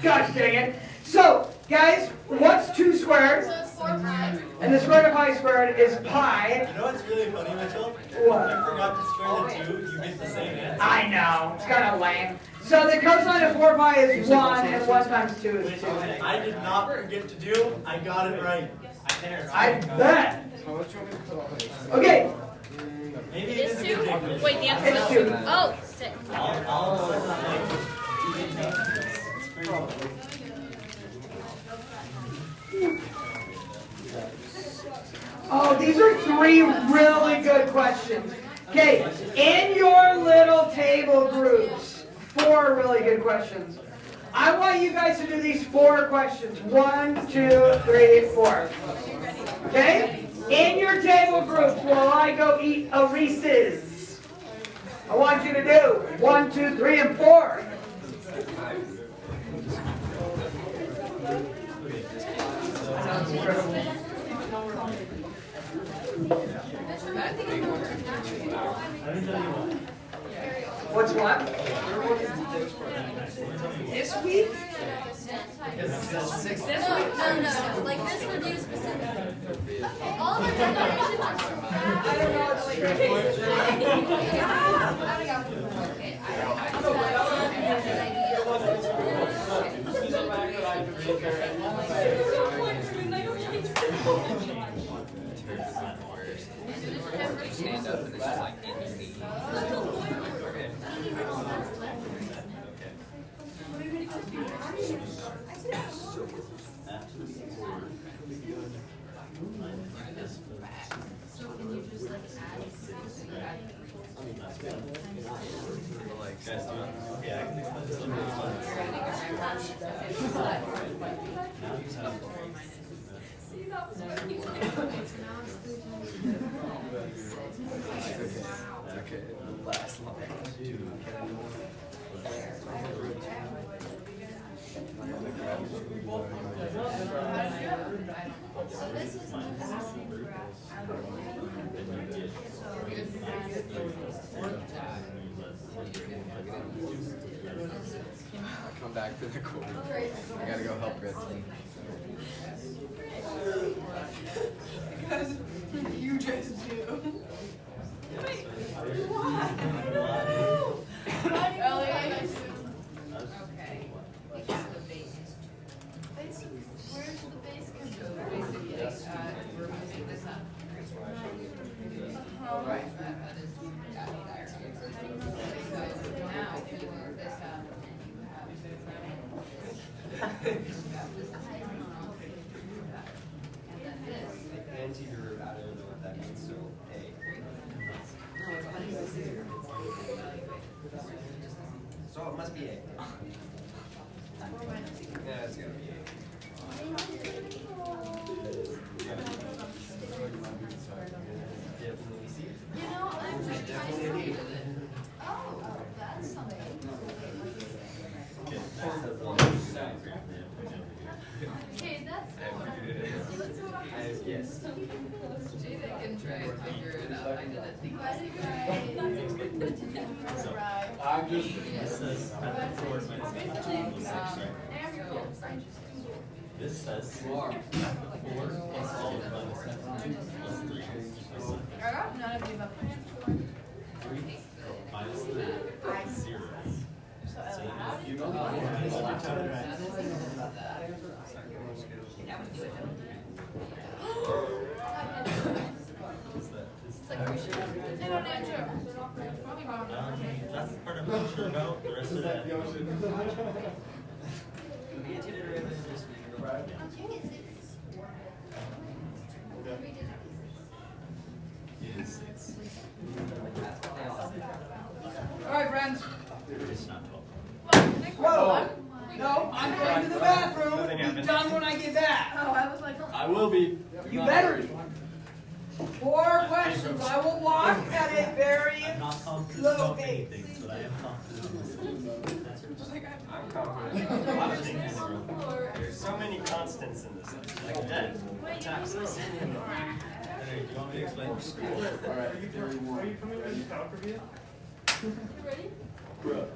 Gosh dang it. So, guys, what's 2 squared? So it's 4 pi. And the square root of pi squared is pi. You know what's really funny, Mitchell? What? You forgot to square the 2, you get the same answer. I know, it's kind of lame. So the cosine of 4 pi is 1, and 1 times 2 is 2. I did not forget to do, I got it right. I bet. How much do you want me to put on it? Okay, Maybe it This is a 2? good thing. Wait, the It's answer 2. is. Oh, 6. oh, these are 3 really good questions. Okay, in your little table groups, 4 really good questions. I want you guys to do these 4 questions. 1, 2, 3, 4. Okay? In your table groups while I go eat a Reese's. I want you to do 1, 2, 3, and 4. What's what? This week? No. Like this would use specific. All of our calculations are. I don't know. Stand up and it's just like in your knee. Okay, last line. I'll come back to the court. I gotta go help Red. Because you just do. Where's the base? We're moving this up. So now, if you move this up, and you have Anti-derivative, I don't know what that means, so A. So it must be A. Yeah, it's gonna be A. You know, I'm just oh, that's something. Okay, that's Yes. They can try and figure it out. I didn't think right. I'm just. This says method 4 minus method 2 equals 6, right? This says method 4 plus all of minus method 2 plus 3 plus I got none of the above. 3 minus 3 is 0. So you know They don't answer. that's the part I'm not sure about. The rest of that. All right, friends. It's not 12. Whoa. No, I'm going to the bathroom. Be done when I get back. Oh, I was like. I will be. You better be. 4 questions. I will walk at a very I'm not confident slow about many pace. things, but I am confident on this one. I'm confident. A lot of things. There's so many constants in this, like debt, taxes. Hey, do you want me to explain? Alright, theory Are one. you coming with the calc review? Bro.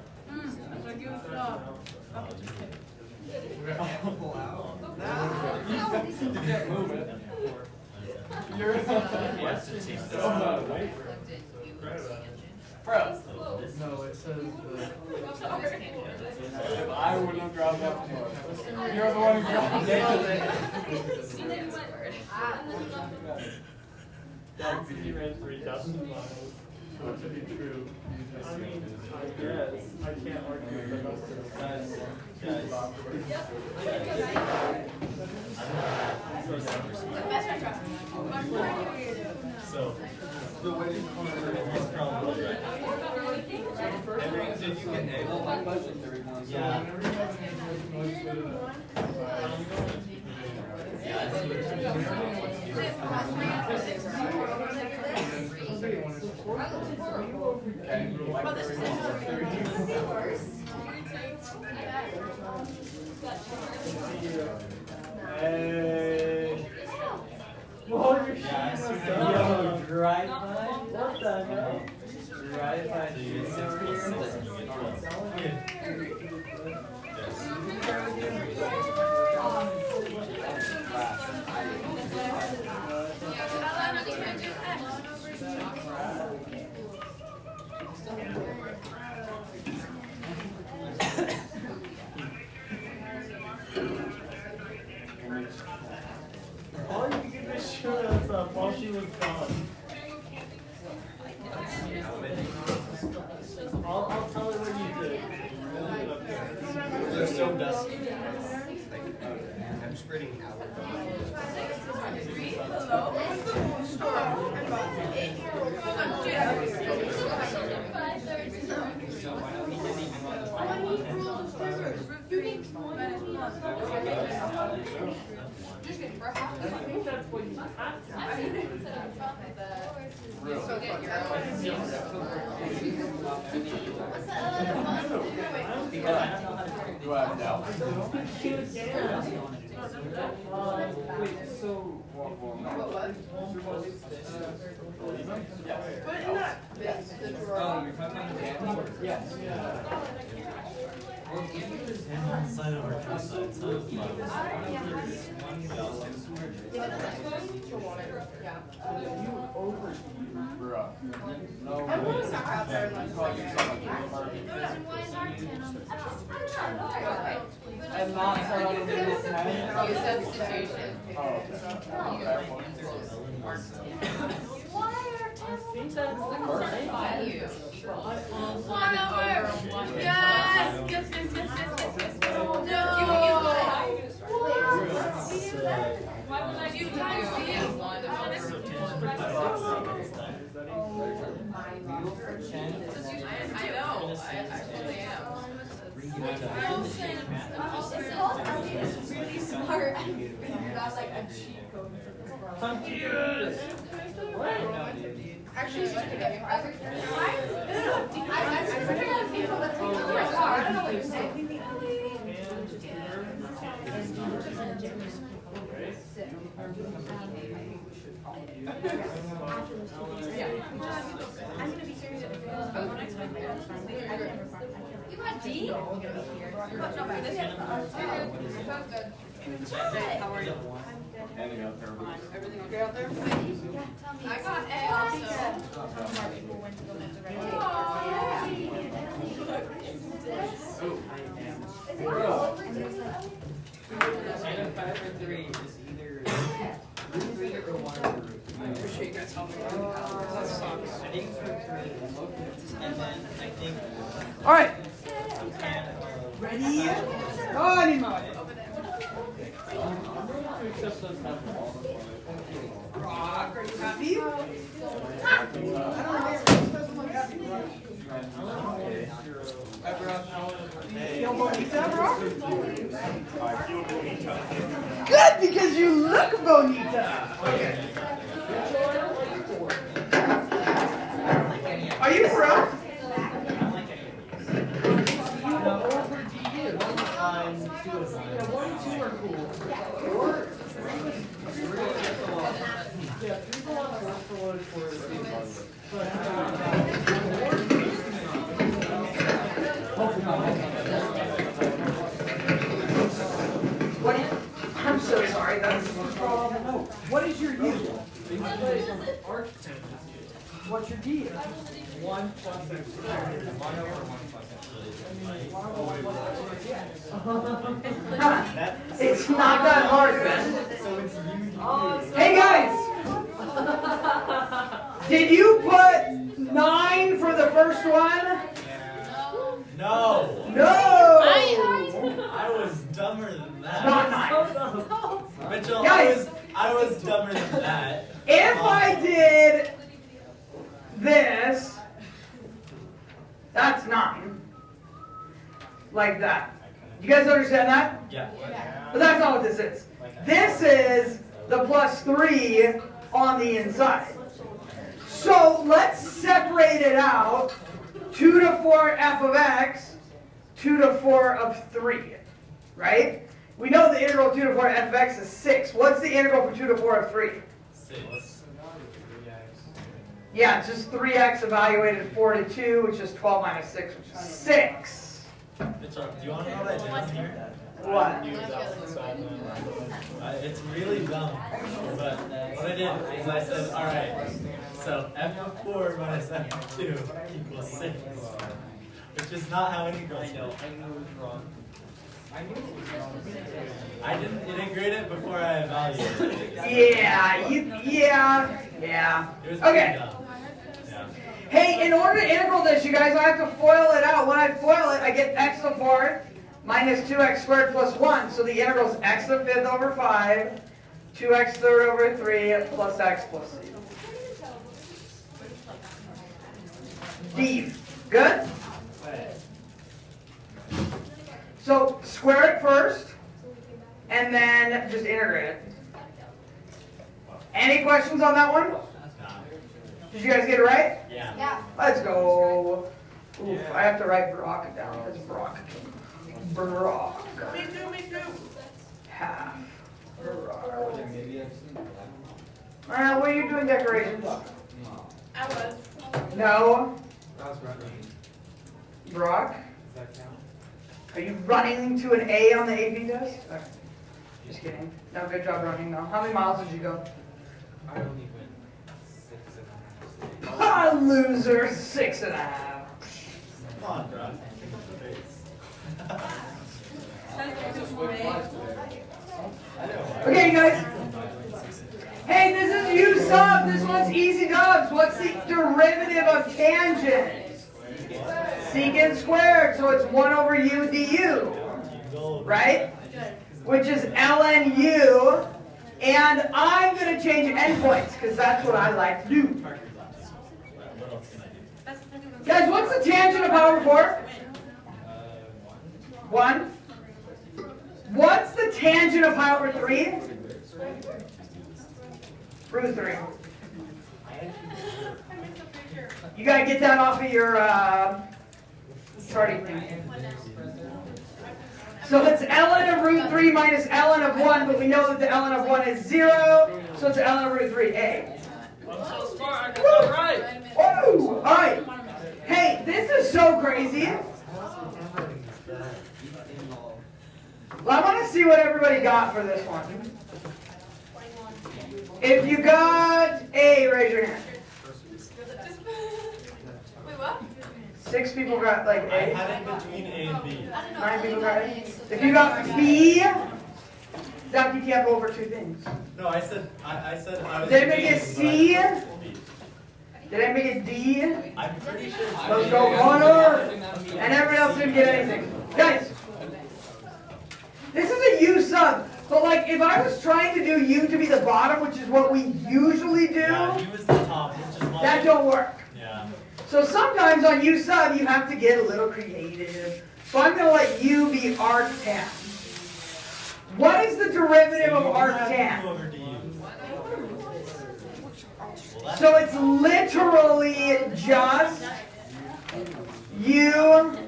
Bro. No, it says If I wouldn't have dropped that more. You're the one who dropped He ran 3,000 miles. Not to be true. I mean, I guess I can't argue with the rest of So, it's probably right. Did you get A? Yeah. Hey. Whoa, you're shooting yo, drive by? What the hell? Drive by. So you get 6 plus 6 and you get 12. all you can just show us up while she was gone. I'll tell her what you did. They're so dusty. I'm spreading out. I think that's what you have to. Do I have doubts? Wait, so. Put it in that drawer. Oh, you're talking about the camera? Yes. And one side of our two sides, so it's Bro. No. I want to stop out there and like. I'm not starting to do this now. Substitution. Oh. One over. Yes. Yes. Two times I know. I really am. Really smart. That's like a cheat code. Confused. Actually, it's just getting harder. I figured out people that take the right car. I don't know what you're saying. I'm gonna be serious at the girls, but when I expect my girls from later, I don't ever You got D? But no, for this How are you? Handing out terrible. Everything okay out there? I got A also. Item 5 or 3 is either 3 or 1 of the root. I appreciate you guys helping me. That sucks. I think it's for 3. And then I think All right. you can. Ready? Go, anymore. Rock, are you I happy? don't know. This doesn't look happy, bro. Feel bonita, bro? good because you look bonita. Okay. Are you for real? Now, over DU. 1 times 2 is 9. Yeah, 1 and 2 are cool. 4, 3 yeah, 3 for 1, 4 for 1, 4 is 8. What? I'm so sorry. That's What is your U? What's your D? 1 plus x squared. 1 over 1 plus x. It's not that hard, Ben. So it's u. Hey guys! Did you put 9 for the first one? No! No! I was dumber than that. Not 9. Mitchell, Guys. I was dumber than that. If I did this, that's 9. Like that. You guys understand that? Yeah. But that's not what this is. This is the plus 3 on the inside. So let's separate it out. 2 to 4 f of x, 2 to 4 of 3. Right? We know the integral of 2 to 4 f of x is 6. What's the integral for 2 to 4 of 3? 6. Yeah, it's just 3x evaluated 4 to 2, which is 12 minus 6, which is 6. Mitchell, do you want to know what I did here? What? It's really dumb. But what I did is I said, alright, so f of 4 minus f of 2 equals 6. Which is not how integrals go. I knew it was wrong. I knew it was wrong. I didn't integrate it before I evaluated it. Yeah, yeah. It was pretty Okay. dumb. Yeah. Hey, in order to integral this, you guys, I have to FOIL it out. When I FOIL it, I get x to the 4th minus 2x squared plus 1. So the integral is x to the 5th over 5, 2x third over 3, plus x plus c. D. Good? So square it first, and then just integrate it. Any questions on that one? Did you guys get it right? Yeah. Yeah. Let's go. Oof, I have to write Brock down. It's Brock. Brock. Me too. Half. Brock. What are you doing decorations? I was. No. I was running. Brock, Does that count? are you running to an A on the AP test? Okay. Just kidding. No, good job running though. How many miles did you go? I only went 6.5. Ah, loser. 6.5. Come on, bro. Okay, you guys. Hey, this is U sub. This one's easy dubs. What's the derivative of tangent? Secant squared. So it's 1 over u du. Right? Which is ln u. And I'm going to change endpoints because that's what I like to do. What else can I do? Guys, what's the tangent of power 4? 1. What's the tangent of pi over 3? Root 3. You gotta get that off of your starting thing. So it's ln of root 3 minus ln of 1, but we know that the ln of 1 is 0, so it's ln of root 3a. I'm so smart. I got that right. Woo! Alright. Hey, this is so crazy. Well, I want to see what everybody got for this one. If you got A, raise your hand. Wait, what? 6 people got like I A. had it between A and B. 9 people got A. If you got B, Zach, you can't go over 2 things. No, I said I was. Did anybody get debating, C? but B. Did anybody get D? I'm pretty sure. Let's go Connor. And everybody else didn't get anything. Guys, this is a U sub. But like, if I was trying to do U to be the bottom, which is what we usually do, Yeah, he was the top, which is why. that don't work. Yeah. So sometimes on U sub, you have to get a little creative. So I'm going to let U be arc 10. What is the derivative of You have arctan? u over du. Well, that's So it's literally just u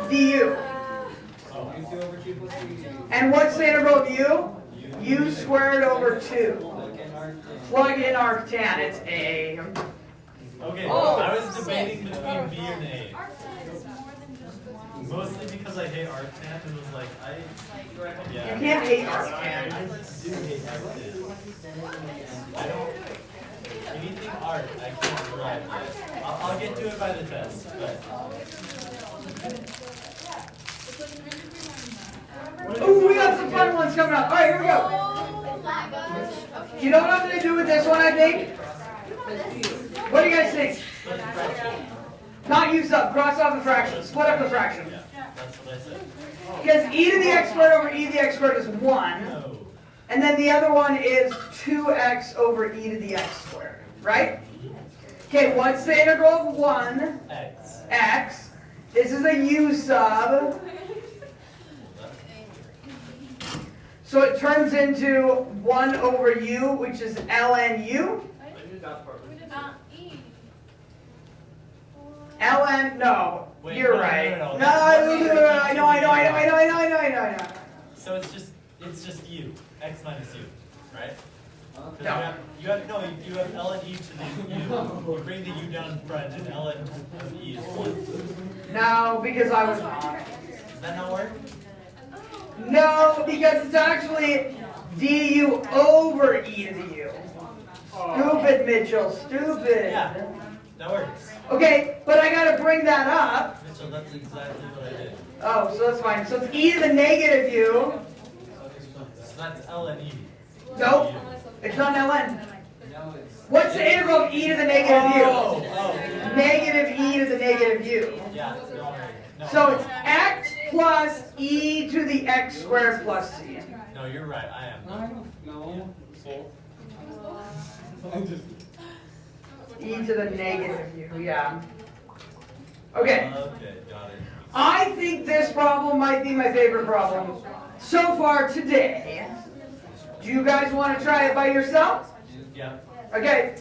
du. oh, And what's the integral of u? U squared over 2. Plug in arctan, it's a. okay. I was debating between B and A. Arctan is more than just one. Mostly because I hate arctan and was like, You yeah. can't hate I arctan. do hate arctan. I don't. Anything art, I can't derive yet. I'll get to it by the test, but. Ooh, we got some fun ones coming up. All right, here we go. Oh my gosh. Okay. You know what I'm going to do with this one, I think? What do you guys think? Not use up, cross off the fraction, split up the fraction. Yeah, that's what I said. Because e to the x squared over e to the x squared is 1. No. And then the other one is 2x over e to the x squared, right? Okay, what's the integral of 1, X. x? This is a u sub. So it turns into 1 over u, which is ln u. E. ln, no, Wait, you're no, right. no, no, No, that's- I know. So it's just u. X minus u, right? 'Cause No. you have ln e to the u. You bring the u down in front, and ln of e is 1. No, because I was wrong. Does that not work? No, because it's actually du over e to the u. Stupid, Mitchell, stupid. Yeah, that works. Okay, but I gotta bring that up. Mitchell, that's exactly what I did. Oh, so that's fine. So it's e to the negative u. So that's ln e. Nope, it's not ln. What's the integral of e to the negative Oh, u? oh. Negative e to the negative u. Yeah, don't worry. No. So it's x plus e to the x squared plus c. No, you're right. I am. No. E to the negative u, yeah. Okay. Okay, got it. I think this problem might be my favorite problem so far today. Do you guys want to try it by yourself? Yeah. Okay.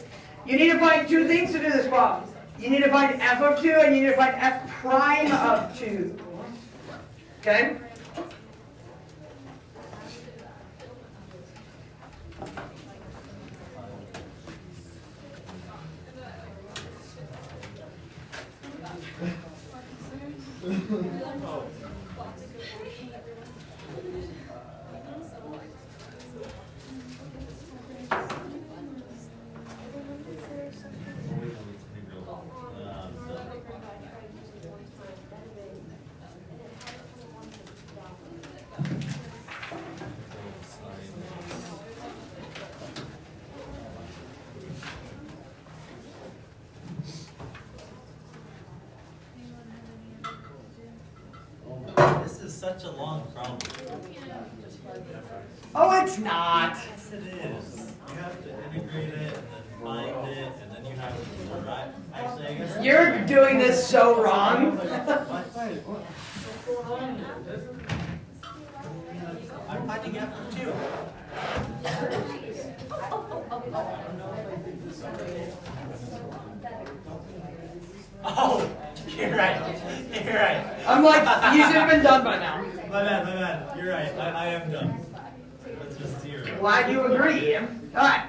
You need to find 2 things to do this problem. You need to find f of 2 and you need to find f prime of 2. Okay? This is such a long problem. Oh, it's not. Yes, it is. You have to integrate it and then find it, and then you have to derive. Actually, I guess. You're doing this so wrong. I'm finding f of 2. Oh, you're right. You're right. I'm like, you should have been done by now. My bad. You're right. I am done. That's just 0. Glad you agree. Alright.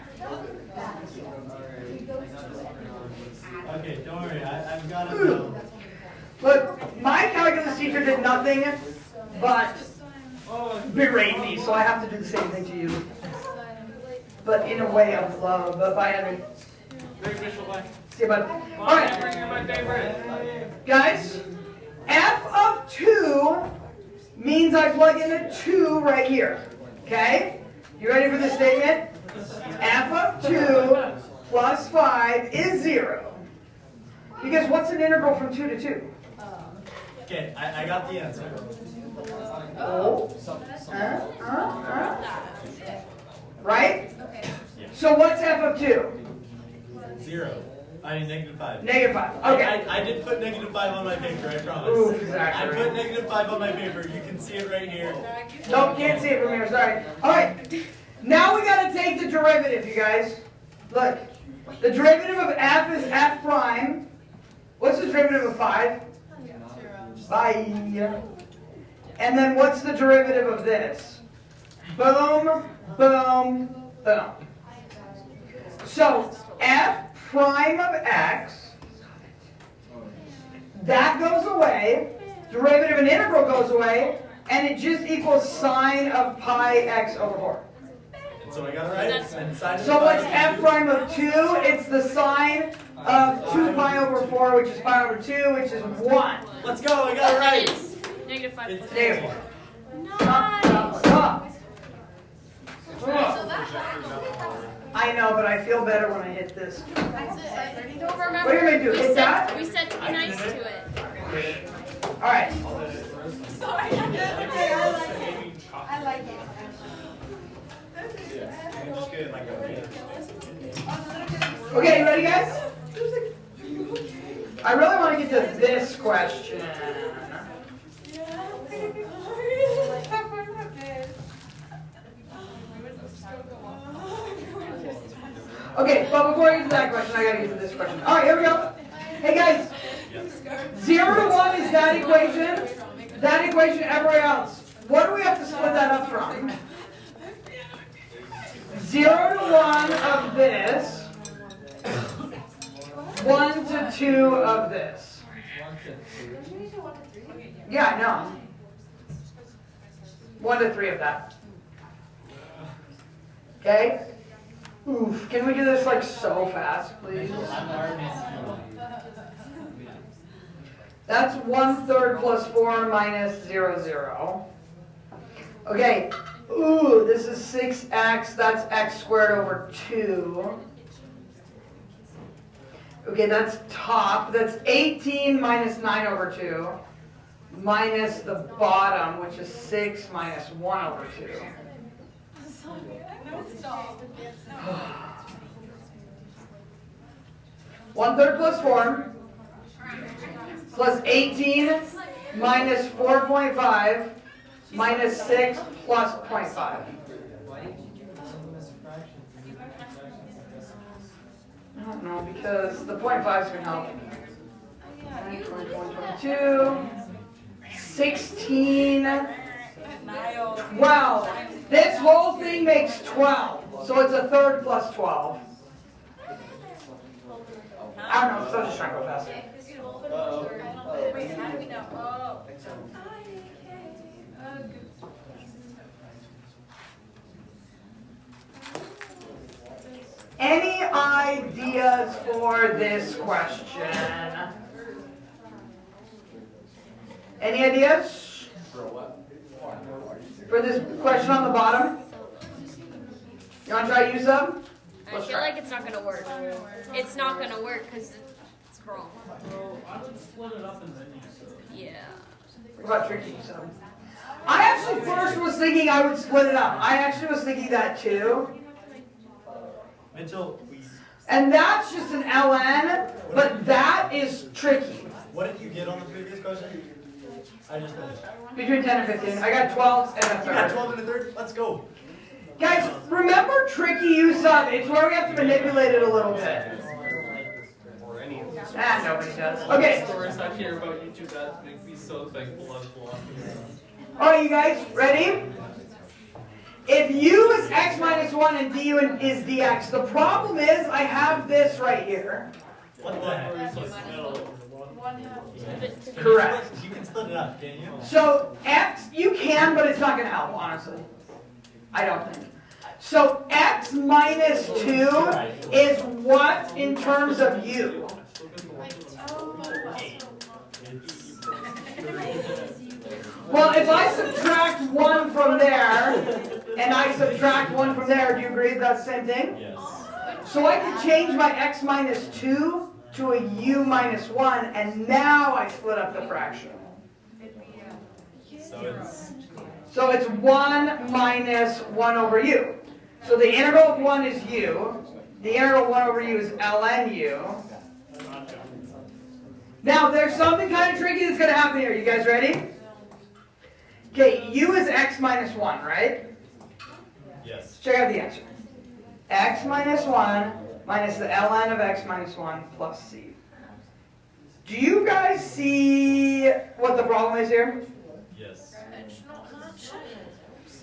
Okay, don't worry. I've got it now. Look, my calculus teacher did nothing but berate me, so I have to do the same thing to you. But in a way of love. But by any. See you, bud. Alright. Guys, f of 2 means I plug in a 2 right here. Okay? You ready for this statement? F of 2 plus 5 is 0. Because what's an integral from 2 to 2? Okay, I got the answer. Oh. Right? So what's f of 2? 0. I mean -5. -5. Okay. I did put -5 on my paper, I promise. Ooh, exactly. I put -5 on my paper. You can see it right here. Nope, can't see it from here, sorry. Alright, now we gotta take the derivative, you guys. Look, the derivative of f is f prime. What's the derivative of 5? 0. Bye. And then what's the derivative of this? Boom, boom, boom. So, f prime of x, that goes away, derivative and integral goes away, and it just equals sine of pi x over 4. And so I got it right. And sine of So pi what's over f 2. prime of 2? It's the sine of 2 pi over 4, which is pi over 2, which is 1. Let's go, I got it right. -5. It's Negative 4. Nice. Stop. So that I know, but I feel better when I hit this. Don't remember. What are you gonna do, we hit said, that? We said be nice to it. Alright. sorry. Okay, I like it. Okay, you ready, guys? I really want to get to this question. Okay, but before I get to that question, I gotta get to this question. Alright, here we go. Hey guys, 0 to 1 is that equation. That equation everywhere else. What do we have to split that up from? 0 to 1 of this. 1 to 2 of this. Yeah, I know. 1 to 3 of that. Okay? Oof, can we do this like so fast, please? That's 1/3 plus 4 minus 0, 0. Okay, ooh, this is 6x, that's x squared over 2. Okay, that's top, that's 18 minus 9 over 2, minus the bottom, which is 6 minus 1 over 2. 1/3 plus 4 plus 18 minus 4.5 minus 6 plus 0.5. I don't know, because the 0.5 is going to help. 22, 16, 12. This whole thing makes 12. So it's 1/3 plus 12. I don't know, so I'm just trying to go fast. Wait, how do we know? Oh. Any ideas for this question? Any ideas? For this question on the bottom? You want to try to use them? I feel like it's not gonna work. It's not gonna work because it's wrong. I would split it up and then use it. Yeah. What about tricky sum? I actually first was thinking I would split it up. I actually was thinking that too. Mitchell, And that's just an ln, but that is tricky. what did you get on the previous question? I just finished. Between 10 and 15. I got 12 and a You got third. 12 and a third? Let's go. Guys, remember tricky use sum. It's where we have to manipulate it a little bit. Ah, nobody does. Okay. Stories I hear about YouTube that make me so thankful I'm blonde. Alright, you guys, ready? If u is x minus 1 and du is dx, the problem is I have this right here. What the heck? Correct. You can split it up, can you? So x, you can, but it's not going to help, honestly. I don't think. So x minus 2 is what in terms of u? Well, if I subtract 1 from there, and I subtract 1 from there, do you agree that's the same thing? Yes. So I could change my x minus 2 to a u minus 1, and now I split up the fraction. So it's 1 minus 1 over u. So the integral of 1 is u. The integral of 1 over u is ln u. Now, there's something kind of tricky that's going to happen here. You guys ready? Okay, u is x minus 1, right? Yes. Check out the answer. X minus 1 minus the ln of x minus 1 plus c. Do you guys see what the problem is here? Yes.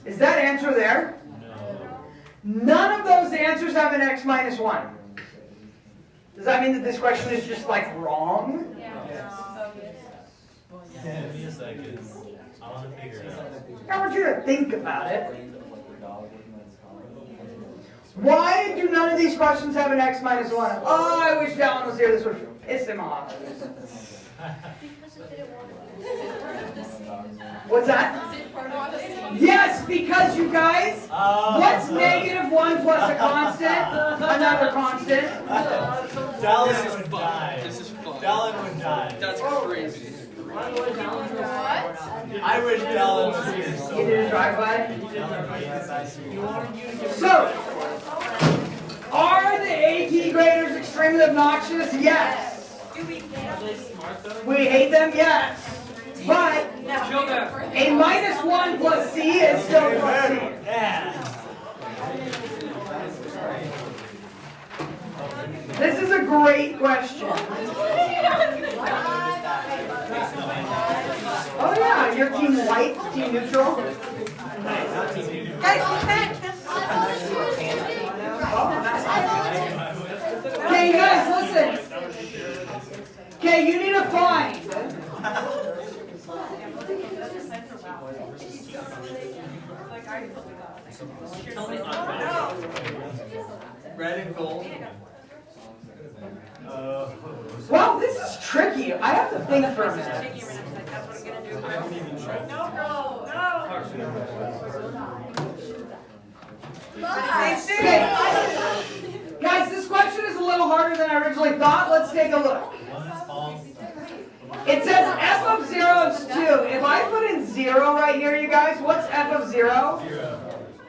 Is that answer there? No. None of those answers have an x minus 1. Does that mean that this question is just like wrong? Give me a second. I want to figure it out. I want you to think about it. Why do none of these questions have an x minus 1? Oh, I wish Dallin was here. This would piss him off. What's that? Yes, because you guys, what's negative 1 plus a constant? Another constant. Dallin would die. This is fun. Dallin would die. That's crazy. I wish Dallin was here. So You did a drive-by? bad. So, are the AP graders extremely obnoxious? Yes. We hate them? Yes. But a minus 1 plus c is still plus c. Yeah. This is a great question. Oh yeah, your team white, team neutral. Guys, okay, you guys, listen. Okay, you need to find. Red and gold. Well, this is tricky. I have to think for a minute. I haven't even tried. Okay. Guys, this question is a little harder than I originally thought. Let's take a look. One is false. It says f of 0 is 2. If I put in 0 right here, you guys, what's f of 0? 0.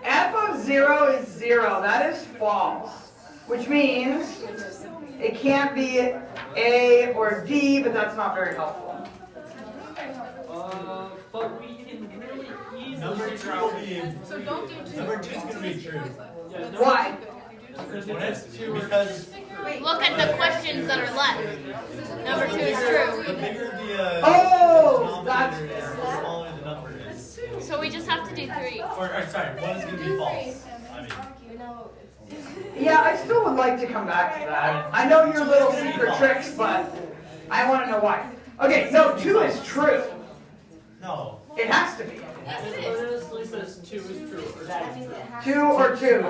F of 0 is 0. That is false. Which means it can't be A or D, but that's not very helpful. But we can really easily Number 2 will be. So don't do 2. Number 2 is going to be true. Why? Because Look at the questions that are left. Number 2 is the true. bigger the Oh, that's denominator is, the smaller the number is. So we just have to do 3. Or sorry, 1 is going to be false. I mean, Yeah, I still would like to come back to that. I know your little secret tricks, but I want to know why. Okay, no, 2 is true. no. It has to be. It honestly says 2 is true. Or that is true. 2 or 2.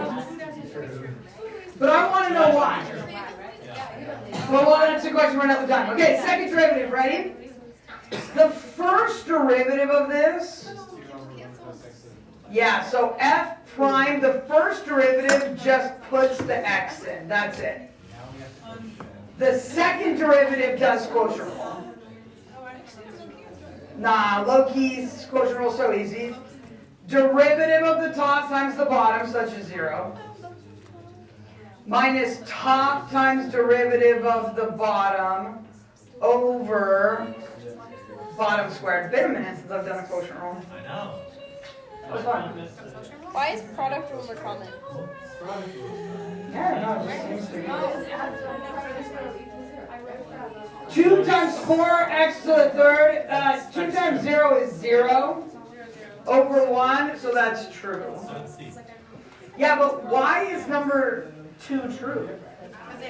But I want to know why. Well, that's the question. We're not done. Okay, second derivative. Ready? The first derivative of this. Yeah, so f prime, the first derivative just puts the x in. That's it. The second derivative does quotient rule. Nah, low keys, quotient rule so easy. Derivative of the top times the bottom, such as 0. Minus top times derivative of the bottom over bottom squared. It's been a minute since I've done a quotient rule. I know. That's fun. Why is product rule more common? Yeah, no, it just seems to be. 2 times 4x to the third. 2 times 0 is 0 over 1, so that's true. So let's see. Yeah, but why is number 2 true?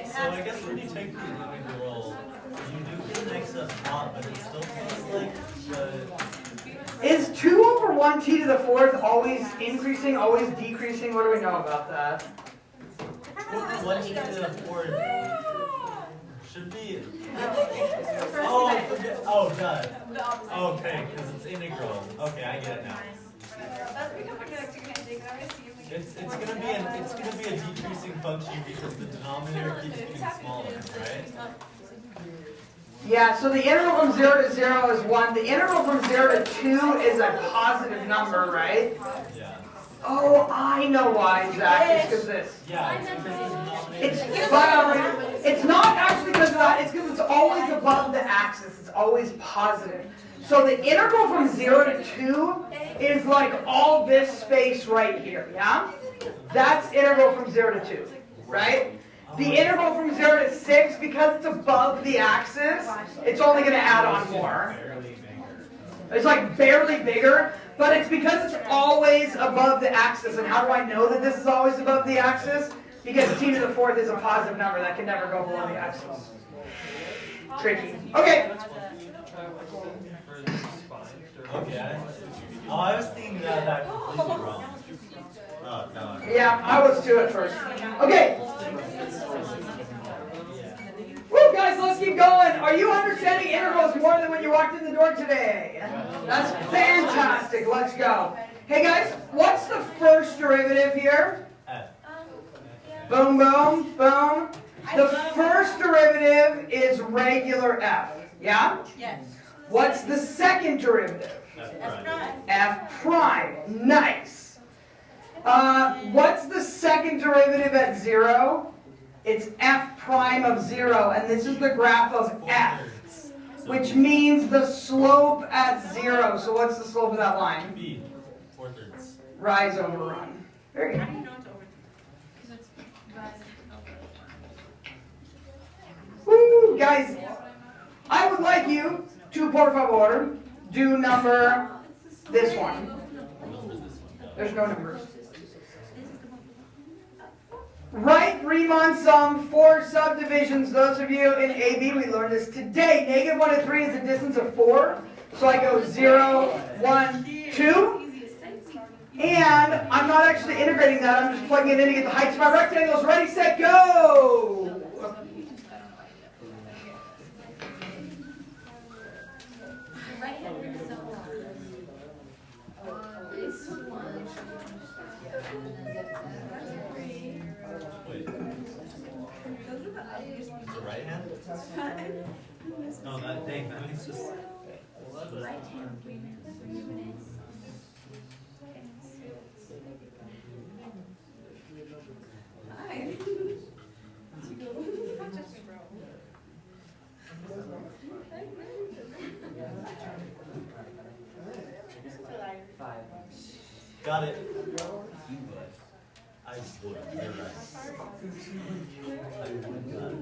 So I guess when you take the integral, you do mix up top, but it still feels like the. Is 2 over 1t to the 4th always increasing, always decreasing? What do we know about that? 1 to the 4th should be. Oh, forget. Oh, duh. Okay, because it's integral. Okay, I get it now. It's gonna be a decreasing function because the denominator keeps getting smaller, right? Yeah, so the integral from 0 to 0 is 1. The integral from 0 to 2 is a positive number, right? Yeah. Oh, I know why, Zach. It's because this. Yeah, it's because the denominator. It's It's not actually because of that, it's because it's always above the axis. It's always positive. So the integral from 0 to 2 is like all this space right here, yeah? That's integral from 0 to 2, right? The integral from 0 to 6, because it's above the axis, it's only going to add on more. It's like barely bigger, but it's because it's always above the axis. And how do I know that this is always above the axis? Because t to the 4th is a positive number that can never go below the axis. Tricky. Okay. Okay. Oh, I was thinking that completely wrong. Oh, no. Yeah, I was too at first. Okay. Woo, guys, let's keep going. Are you understanding integrals more than when you walked in the door today? That's fantastic. Let's go. Hey, guys, what's the first derivative here? F. Boom, boom, boom. The first derivative is regular f. Yeah? Yes. What's the second derivative? F prime. F prime. Nice. What's the second derivative at 0? It's f prime of 0, and this is the graph of f, which means the slope at 0. So what's the slope of that line? B. 4/3. Rise over run. Very good. Woo, guys, I would like you to, por favor, do number this one. There's no numbers. Write Riemann sum for subdivisions. Those of you in AB, we learned this today. -1 to 3 is a distance of 4. So I go 0, 1, 2. And I'm not actually integrating that. I'm just plugging it in to get the heights of my rectangles. Ready, set, go! Wait. The right hand? No, that thing. That means just. Got it. I would. You're right. I would not.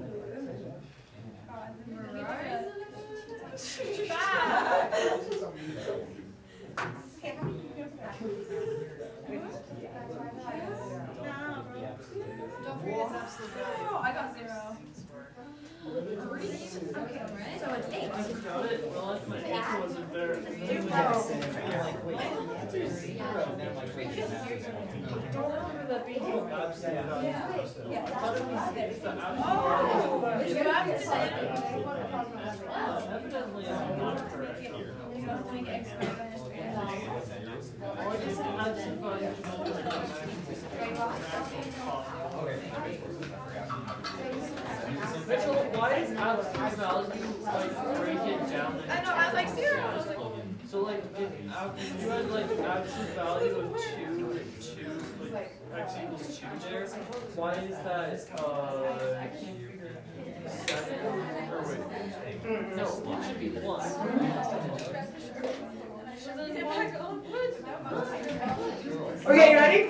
Don't forget it's absolute value. Oh, I got 0. So it's 8. Well, that's my eighth wasn't there. Evidently, I'm not correct here. Mitchell, why is absolute value like break it down? I know, I was like 0. I was like, So like if you had like absolute value of 2, like x equals 2 there, why is that 7 or wait? No, it should be 1. Okay, you ready?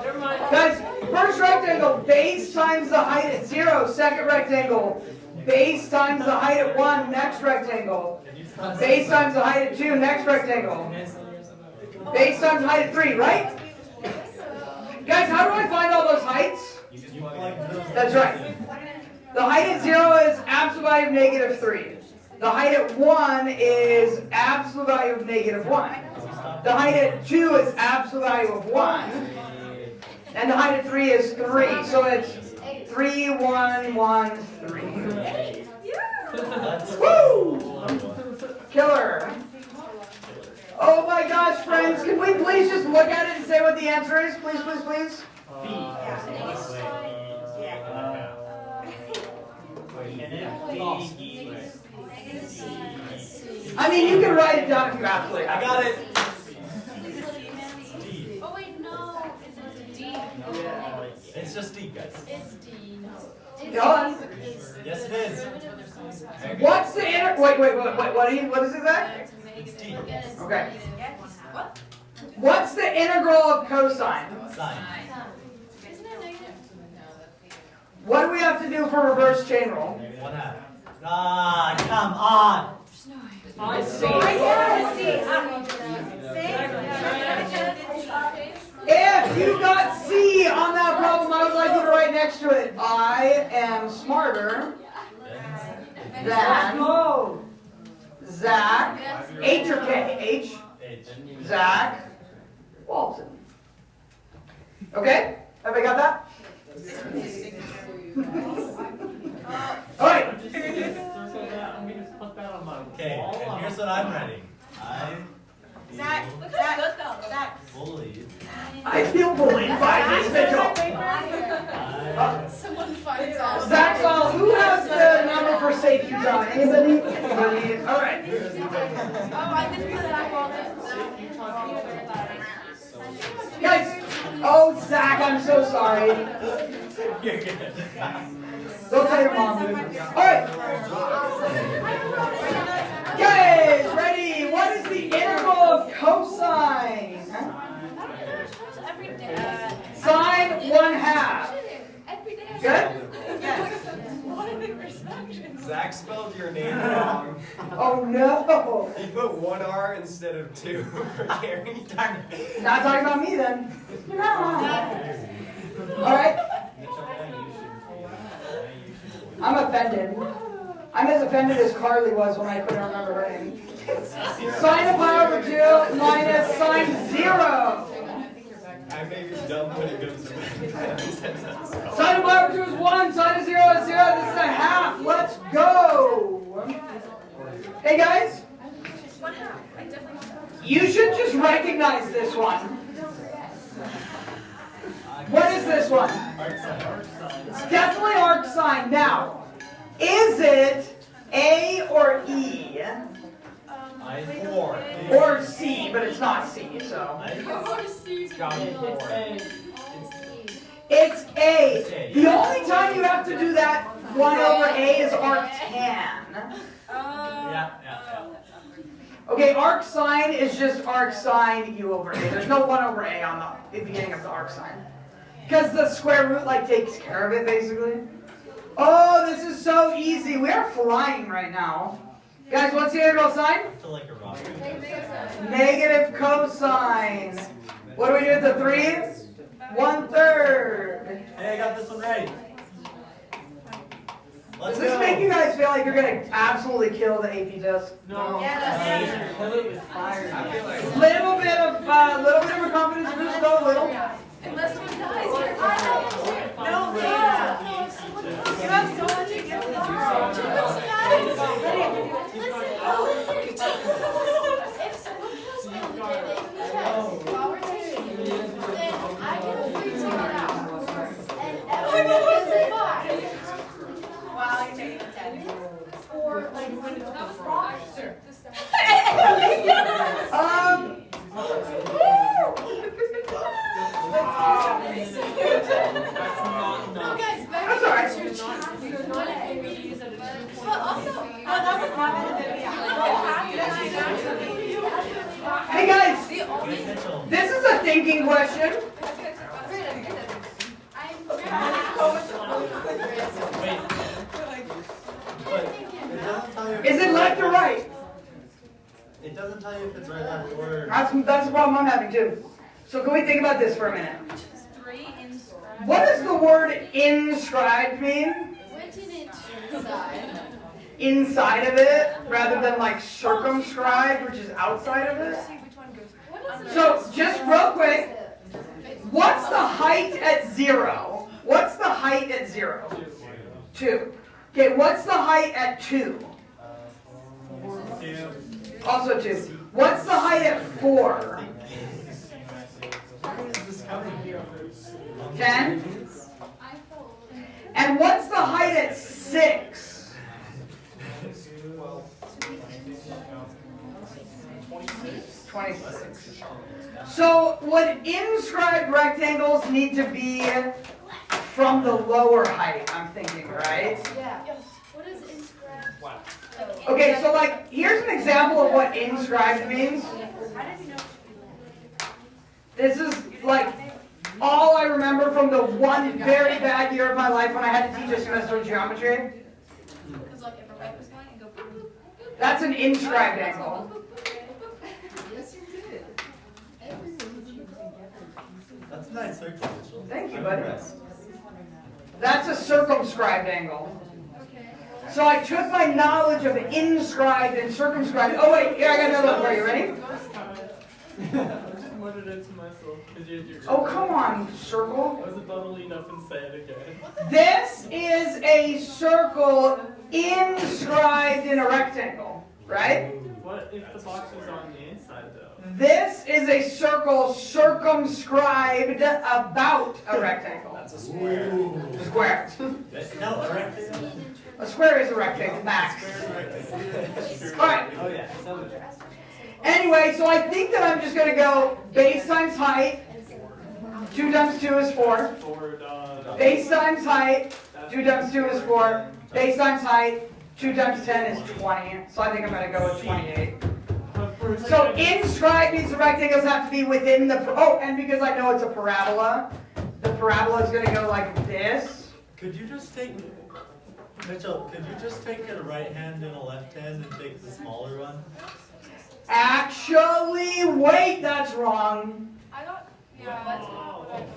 Never mind. Guys, first rectangle, base times the height at 0. Second rectangle, base times the height at 1. Next rectangle. Base times the height at 2. Next rectangle. Base times the height at 3, right? Guys, how do I find all those heights? That's right. The height at 0 is absolute value of -3. The height at 1 is absolute value of -1. The height at 2 is absolute value of 1. And the height at 3 is 3. So it's 3, 1, 1, 3. Woo! Killer. Oh my gosh, friends, can we please just look at it and say what the answer is? Please, please, please. I mean, you can write it down if you absolutely have I got it. oh wait, no, it's a D. It's just D, guys. It's D, no. John? Yes, it is. What's the wait, what is it that? It's D. Okay. What's the integral of cosine? Sine. Isn't it negative? What do we have to do for reverse chain rule? 1/2. Ah, come on. I see. If you got C on that problem, I would like you to write next to it. I am smarter than Zach. H or K? H. H. Zach Walton. Okay? Everybody got that? All right. Circle that. I'm gonna put that on my Okay, wall. and here's what I'm writing. Zach, Bullied. I feel bullied by this Mitchell. Someone finds out. Zach, who has the number for safety zone? Anybody? Anybody? All right. Oh, I didn't put that on it. Guys, oh, Zach, I'm so sorry. You're good. Don't tell your mom. All right. Guys, ready? What is the integral of cosine? Every day. Sine 1/2. Good? Zach spelled your name wrong. Oh no. He put 1 R instead of 2 for carrying time. Not talking about me then. All right. I'm offended. I'm as offended as Carly was when I couldn't remember her name. Sine of pi over 2 minus sine 0. I may be dumb when it goes to Sine of pi over 2 is 1. Sine of 0 is 0. This is a half. Let's go. Hey guys. You should just recognize this one. What is this one? It's definitely arc sine. Now, is it A or E? Or C, but it's not C, so. It's A. The only time you have to do that 1 over A is arc tan. Yeah. Okay, arc sine is just arc sine U over A. There's no 1 over A on the beginning of the arc sine. Because the square root takes care of it, basically. Oh, this is so easy. We are flying right now. Guys, what's the integral sign? I feel like a rocket. Negative cosine. What do we do with the 3? 1/3. Hey, I got this one right. Let's Does this go. make you guys feel like you're going to absolutely kill the AP test? No. Kill it with fire. Little bit of a confidence boost, though, a little. Unless someone dies. No, you have so much to give them. If someone kills me, they can test while we're taking it. Then I get a free ticket out. And everyone gets a 5. Wow, you're taking a 10. Or like when that was wrong. Sure. That's all right. But also, that was my Hey guys, Mitchell. this is a thinking question. Wait. But it doesn't tell you if Is it left or right? It doesn't tell you if it's right, left, or. That's the problem I'm having too. So can we think about this for a minute? What does the word inscribed mean? Inside of it, rather than like circumscribed, which is outside of it. So just real quick, what's the height at 0? What's the height at 0? 2. Okay, what's the height at 2? Also 2. What's the height at 4? 10. And what's the height at 6? 26. So would inscribed rectangles need to be from the lower height, I'm thinking, right? Yeah. Yes. What is inscribed? Wow. Okay, so like, here's an example of what inscribed means. This is like all I remember from the one very bad year of my life when I had to teach a semester of geometry. Because like if a light was going and go. That's an inscribed angle. That's a nice circle, Mitchell. Thank you, I'm buddy. impressed. That's a circumscribed angle. So I took my knowledge of inscribed and circumscribed. Oh wait, here I got another one for you. Ready? I just muttered it to myself. Because you're Oh, come on, circle. I was about to lean up and say it again. This is a circle inscribed in a rectangle, right? What if the box is on the inside though? This is a circle circumscribed about a rectangle. That's a square. Square. No, a rectangle. A square is a rectangle, max. Alright, Oh yeah. anyway, so I think that I'm just going to go base times height. 2 times 2 is 4. Forward, Base times height. 2 times 2 is 4. Base times height. 2 times 10 is 20. So I think I'm going to go with 28. So inscribed means the rectangles have to be within the, oh, and because I know it's a parabola, the parabola is going to go like this. Could you just take, Mitchell, could you just take a right hand and a left hand and take the smaller one? Actually, wait, that's wrong. I got. Yeah, that's not what I got.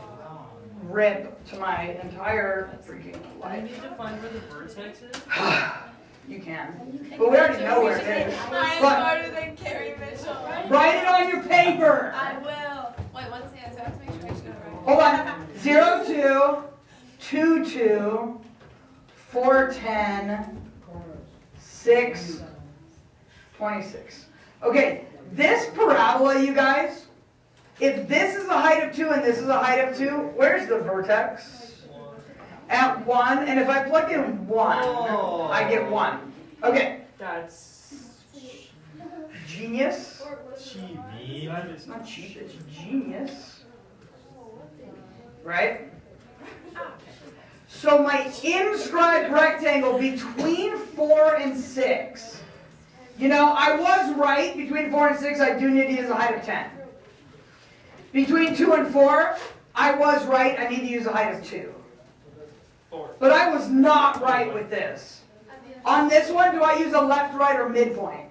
Rip to my entire freaking I life. need to find where the vertex is. You can. But we already know where it is. I'm But smarter than Carrie Mitchell. write it on your paper. I will. Wait, what's the answer? I have to make sure I just got it right. Hold on. 0, 2, 2, 2, 4, 10, 6, 26. Okay, this parabola, you guys, if this is a height of 2 and this is a height of 2, where's the vertex? At 1, and if I plug in 1, I get 1. Okay, That's genius. Chibi. It's not cheap, it's genius. Right? So my inscribed rectangle between 4 and 6. You know, I was right. Between 4 and 6, I do need to use a height of 10. Between 2 and 4, I was right. I need to use a height of 2. 4. But I was not right with this. On this one, do I use a left, right, or midpoint?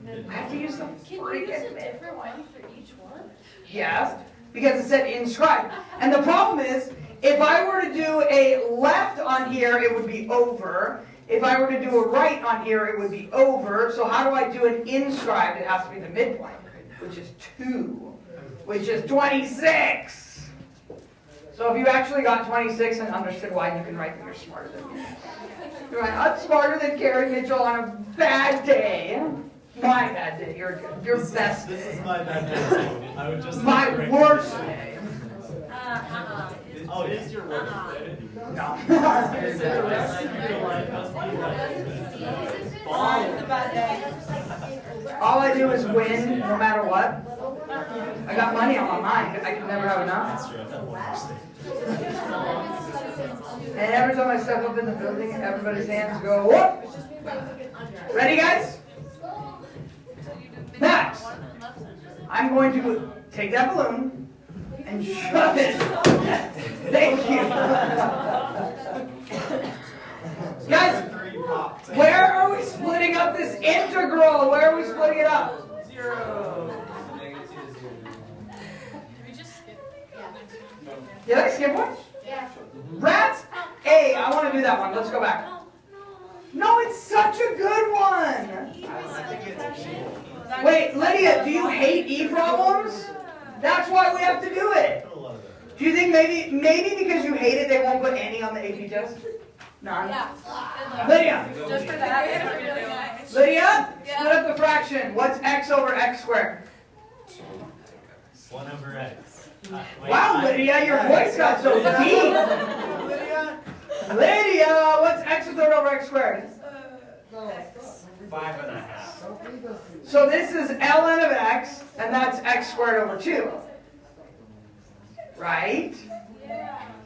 I have to use the Can you use freaking a midpoint. different one for each one? Yes, because it said inscribed. And the problem is, if I were to do a left on here, it would be over. If I were to do a right on here, it would be over. So how do I do an inscribed? It has to be the midpoint, which is 2, which is 26. So if you actually got 26 and understood why, you can write that you're smarter than me. You're right, I'm smarter than Carrie Mitchell on a bad day. My bad day. Your best This is day. my bad day. I would just My like to worst recognize- day. Oh, It yes. is your worst day. No. The rest of your life must be like All I do is win, no matter what. I got money on my mind. I can never have enough. That's true. I've had one mistake. And every time I step up in the building, everybody's hands go whoop. Ready, guys? Max, I'm going to take that balloon and shove it. Thank you. Guys, where are we splitting up this integral? Where are we splitting it up? 0. Did I skip one? Yeah. Rats? A. I want to do that one. Let's go back. No, it's such a good one. Wait, Lydia, do you hate E problems? That's why we have to do it. Put a lot of that. Do you think maybe because you hate it, they won't put any on the AP test? None. Lydia, Just for that. Lydia, split up the fraction. What's x over x squared? 1 over x. Wait, Wow, Lydia, your voice got so deep. Lydia? Lydia, what's x a third over x squared? 5.5. So this is ln of x, and that's x squared over 2. Right?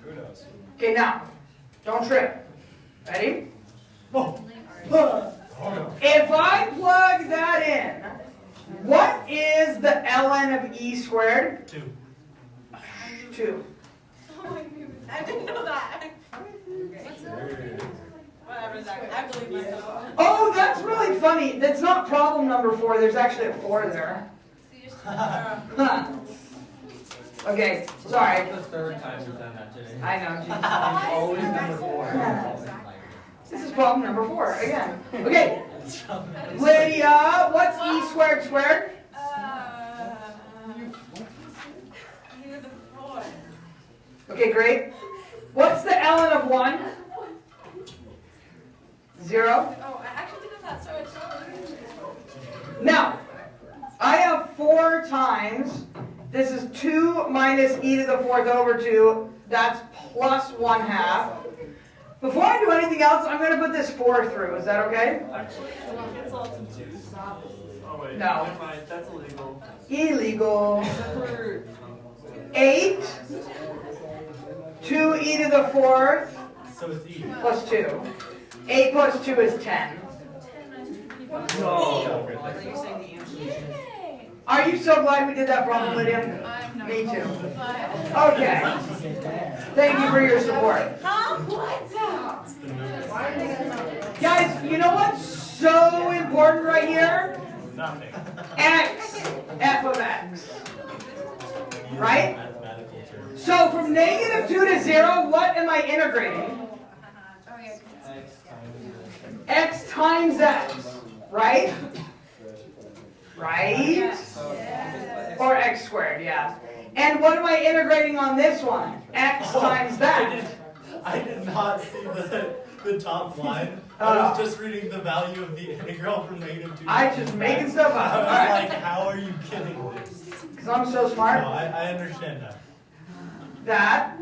Who knows? Okay, now, don't trip. Ready? If I plug that in, what is the ln of e squared? 2. 2. I didn't know that. Whatever, Zach. I believe myself. Oh, that's really funny. That's not problem number 4. There's actually a 4 there. Huh. Okay, sorry. That's the third time we've done that today. I know, geez. It's always number 4. This is problem number 4 again. Okay, Lydia, what's e squared squared? You're the 4. Okay, great. What's the ln of 1? 0. Oh, I actually did that, so it's Now, I have 4 times. This is 2 minus e to the 4th over 2. That's plus 1/2. Before I do anything else, I'm going to put this 4 through. Is that okay? Actually, cancel out some 2s. Oh wait, No. never mind. That's illegal. Illegal. 8. 2 e to the 4th So it's E. plus 2. 8 plus 2 is 10. No. Are you so glad we did that problem, Lydia? I'm not. Me too. Okay. Thank you for your support. Huh? What's that? Guys, you know what's so important right here? Nothing. X, f of x. Right? Mathematical term. So from -2 to 0, what am I integrating? Oh, yeah. X times x, right? Right? Or x squared, yeah. And what am I integrating on this one? X times that. I did not see the top line. I was just reading the value of the integral from -2 to I just making stuff up. I was Alright. like, how are you kidding this? Because I'm so No, smart. I understand that. That.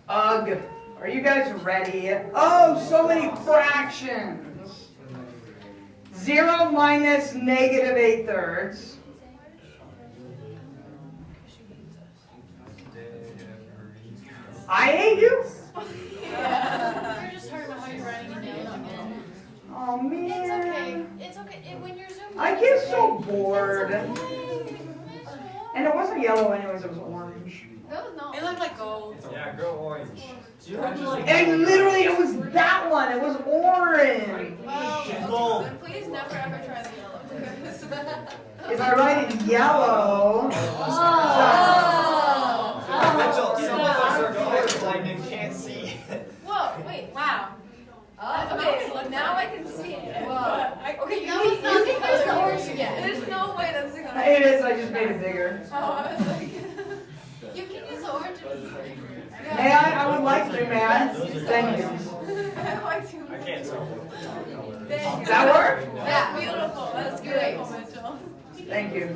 Ugh. Are you guys ready? Oh, so many fractions. 0 minus -8/3. I hate you? You're just talking about how you're writing it down again. Oh man. It's okay. It's okay. When you're zooming I in, get it's so okay. bored. It's okay. And it wasn't yellow anyways, it was orange. No, no. It looked like gold. Yeah, go orange. And literally it was that one, it was orange. Oh, then please never ever try the yellow. because- If I write it yellow. Mitchell, some of us are colorblind and can't see. Whoa, wait, wow. Okay, look, now I can see it. Whoa. Okay, No, it's not can because use the orange again. There's no way that's gonna. It is, I just made it bigger. Oh, I was like, you can use the orange. May I would like to, man. Thank you. I like to. I can't tell. Thank Does that work? Yeah, beautiful. That's great, Mitchell. Thank you.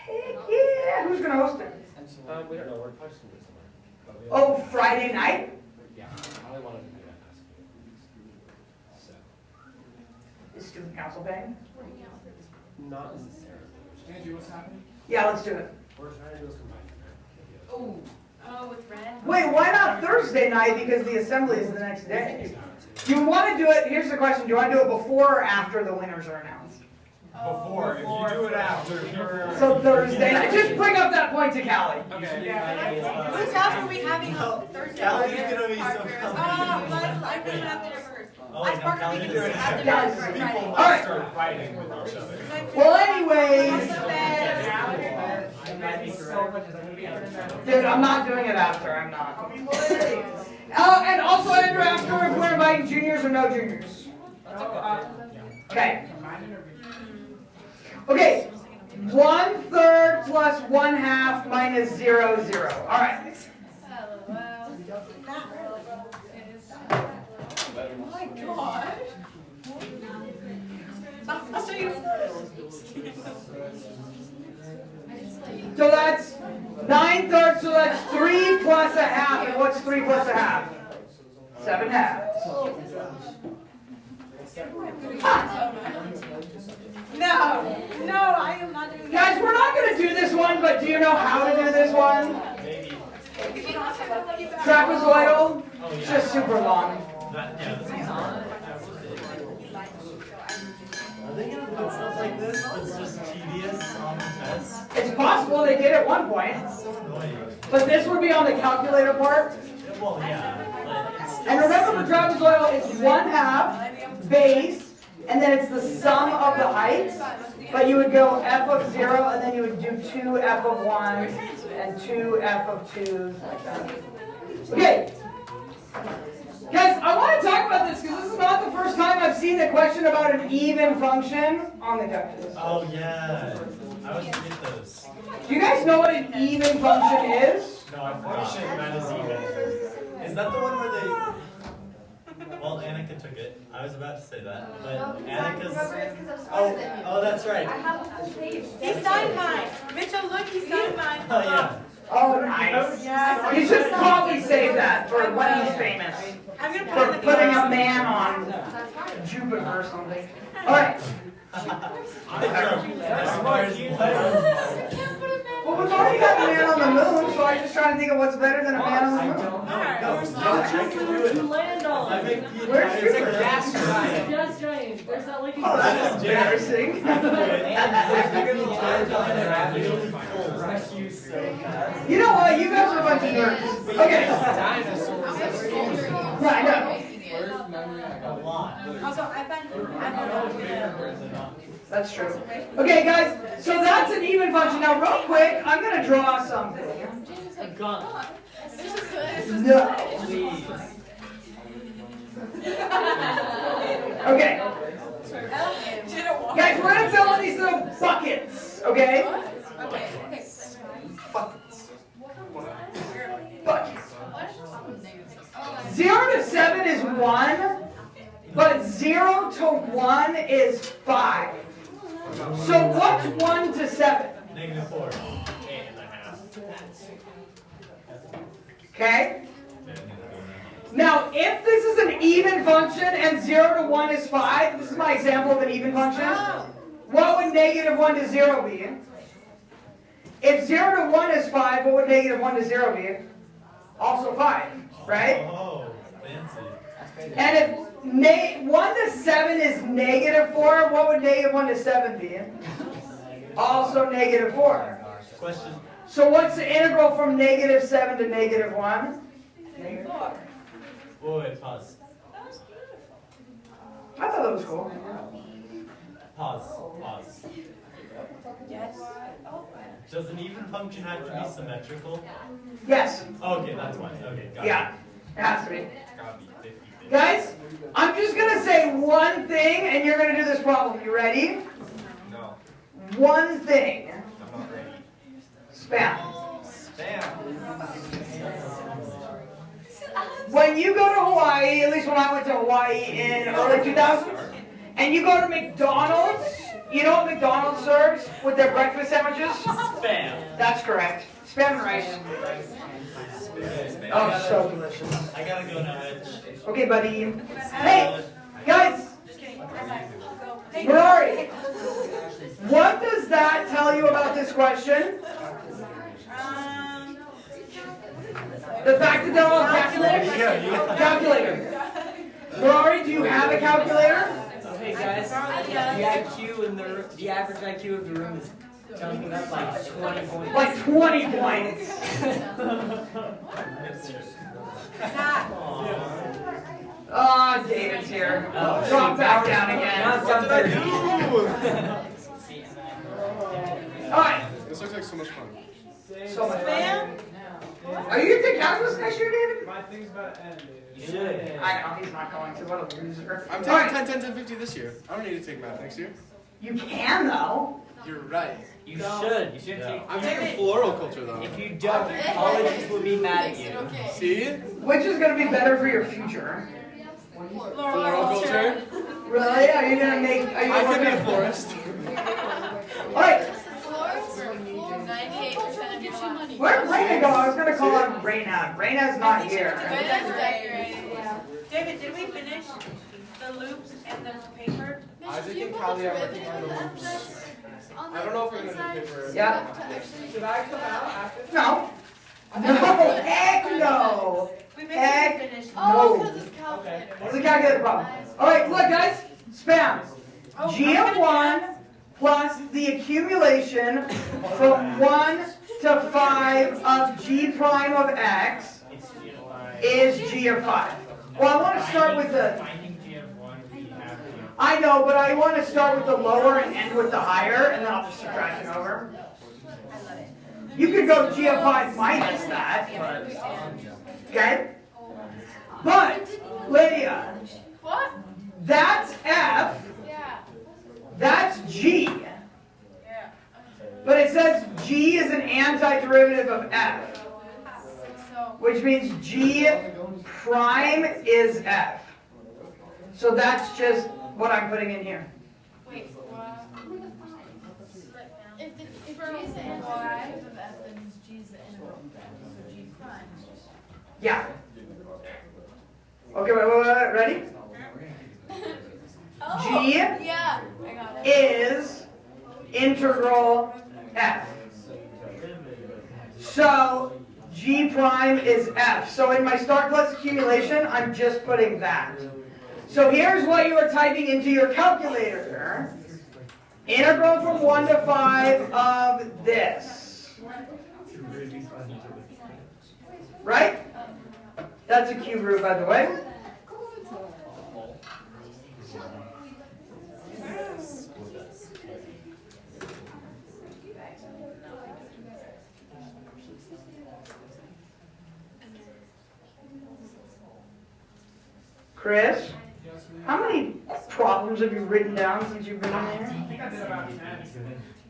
Heck yeah, who's gonna host it? We don't know. We're posting this somewhere. Oh, Friday night? Yeah, I only wanted to do that last week. So. Is student council paying? Not necessarily. Angie, what's happening? Yeah, let's do it. We're trying to do this combined. Oh, with red. Wait, why not Thursday night? Because the assembly is the next day. Do you want to do it, here's the question, do you want to do it before or after the winners are announced? Before, if you do it after. So Thursday night, just bring up that point to Callie. Okay. Whose house are we having on Thursday? Callie's gonna be so I couldn't have to first. Oh, I wait, no, partnered Callie because can do it after Guys, Friday. People All might right. start fighting with each other. Well, anyways, dude, I'm not doing it after, I'm not. And also I do after if we're inviting juniors or no juniors. Okay. Okay, 1/3 plus 1/2 minus 0, 0. All right. Oh my gosh. I'll show you first. So that's 9/3, so that's 3 plus 1/2. And what's 3 plus 1/2? 7 halves. Ah. No, I am not doing Guys, we're not going to do this one, but do you know how to do this one? Maybe. Trapezoidal? Oh, yeah. It's just super long. Yeah, this one's on. Are they gonna put stuff like this that's just tedious on the test? It's possible they did at one point. It's so annoying. But this would be on the calculator part. Well, yeah, but it's still And remember for trapezoidal, it's 1/2 base, and then it's the sum of the heights. But you would go f of 0, and then you would do 2 f of 1, and 2 f of 2, like that. Okay. Guys, I want to talk about this because this is not the first time I've seen a question about an even function on the calculus. Oh yeah, I always forget those. Do you guys know what an even function is? No, I forgot. That is even. Is that the one where they? Well, Annika took it. I was about to say that, but Annika's. Oh, that's right. He signed mine. Mitchell, look, he signed mine. Oh yeah. Oh, nice. Yeah. You should probably save that for when he's famous. I'm gonna put For it in the putting a class. man on Jupiter or something. Alright. Well, we've already got a man on the moon, so I'm just trying to think of what's better than a man on the moon. I make the Where's it's Jupiter? a gas giant. Gas giant. There's that like. Oh, that's embarrassing. You know what? You guys are a bunch of nerds. Okay. Yeah, I know. First memory I got. A lot. Also, I've been. That's true. Okay, guys, so that's an even function. Now, real quick, I'm going to draw something. A gun. No. Okay. Guys, we're going to fill in these little buckets, okay? Buckets. 0 to 7 is 1, but 0 to 1 is 5. So what's 1 to 7? -4. 8.5. Okay? Now, if this is an even function and 0 to 1 is 5, this is my example of an even function, what would -1 to 0 be? If 0 to 1 is 5, what would -1 to 0 be? Also 5, right? Oh, fancy. And if 1 to 7 is -4, what would -1 to 7 be? Also -4. Question. So what's the integral from -7 to -1? Wait, pause. I thought that was cool. Pause. Yes. Does an even function have to be symmetrical? Yes. Okay, that's fine. Okay, got it. Yeah. It has to be. Gotta be 50-50. Guys, I'm just going to say one thing and you're going to do this problem. You ready? No, One thing. I'm not ready. Spam. Spam. When you go to Hawaii, at least when I went to Hawaii in early 2000s, and you go to McDonald's, you know what McDonald's serves with their breakfast sandwiches? Spam. That's correct. Spam and rice. Oh, so delicious. I gotta go now, Edge. Okay, buddy. Hey, guys. Ferrari. What does that tell you about this question? The fact that they're all calculators? Calculator. Ferrari, do you have a calculator? Okay, guys. The IQ and the average IQ of the room is telling me that's like 20 points. Like 20 points. Ah, David's here. Drop back down Now again. it's down 30. Alright, This looks like so much fun. so much fun. Are you going to take calculus next year, David? My thing's about to end, dude. You should. I know, he's not going to. What a loser. I'm Alright, taking 10, 10, 10, 50 this year. I don't need to take math next year. you can though. You're right. You should. You should take. I'm taking floral culture though. If you don't, colleges will be mad at you. See? Which is going to be better for your future? Floral culture. Really? Are you going to make... Are you I gonna could be a work florist. Alright, 98% of your money. where'd Raina go? I was going to call on Raina. Raina's not here. That's decorated. loops and then paper? Isaac Do you and put Callie the are ribbon working on with the F loops. that's on I don't know if the we're gonna do inside? paper. Yeah. To actually- Should I come out after? No. No, heck no. We make Heck sure to finish. Oh, no. because it's calculated. It's a calculated problem. All right, look guys, spam. G of 1 plus the accumulation from 1 to 5 of G prime of X is G of 5. Well, I want to start with the, Finding G of 1, we have to. I know, but I want to start with the lower and end with the higher, and then I'll just subtract it over. You could go G of 5 minus that, okay? But, Lydia, What? that's F, Yeah. that's G. Yeah. But it says G is an antiderivative of F, So, which means G prime is F. So that's just what I'm putting in here. wait, what? If G is the antiderivative of F, then G is the integral of F, so G prime. Yeah. Okay, wait, ready? Oh, G yeah, I got it. is integral F. So G prime is F. So in my start plus accumulation, I'm just putting that. So here's what you are typing into your calculator. Integral from 1 to 5 of this. Right? That's a cube root, by the way. Chris, how many problems have you written down since you've been in here? I think I did about 10.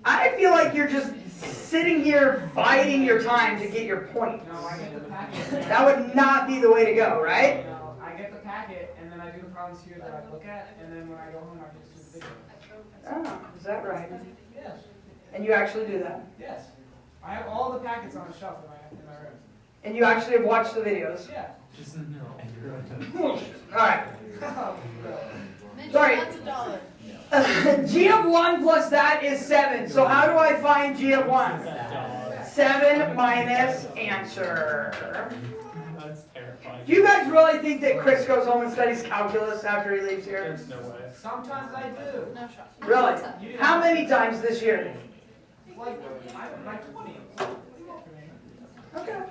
I feel like you're just sitting here biding your time to get your point. No, I get the packet. That would not be the way to go, right? No, I get the packet and then I do the problems here that I look at, and then when I go home, I just do the video. Oh, is that right? Yes. And you actually do that? Yes. I have all the packets on a shelf in my room. And you actually have watched the videos? Yeah. Alright. Mitch, Sorry. that's $1. G of 1 plus that is 7. So how do I find G of 1? 7 minus answer. That's terrifying. Do you guys really think that Chris goes home and studies calculus after he leaves here? There's no way. Sometimes I do. No shot. Really? How many times this year? Like 20. Okay.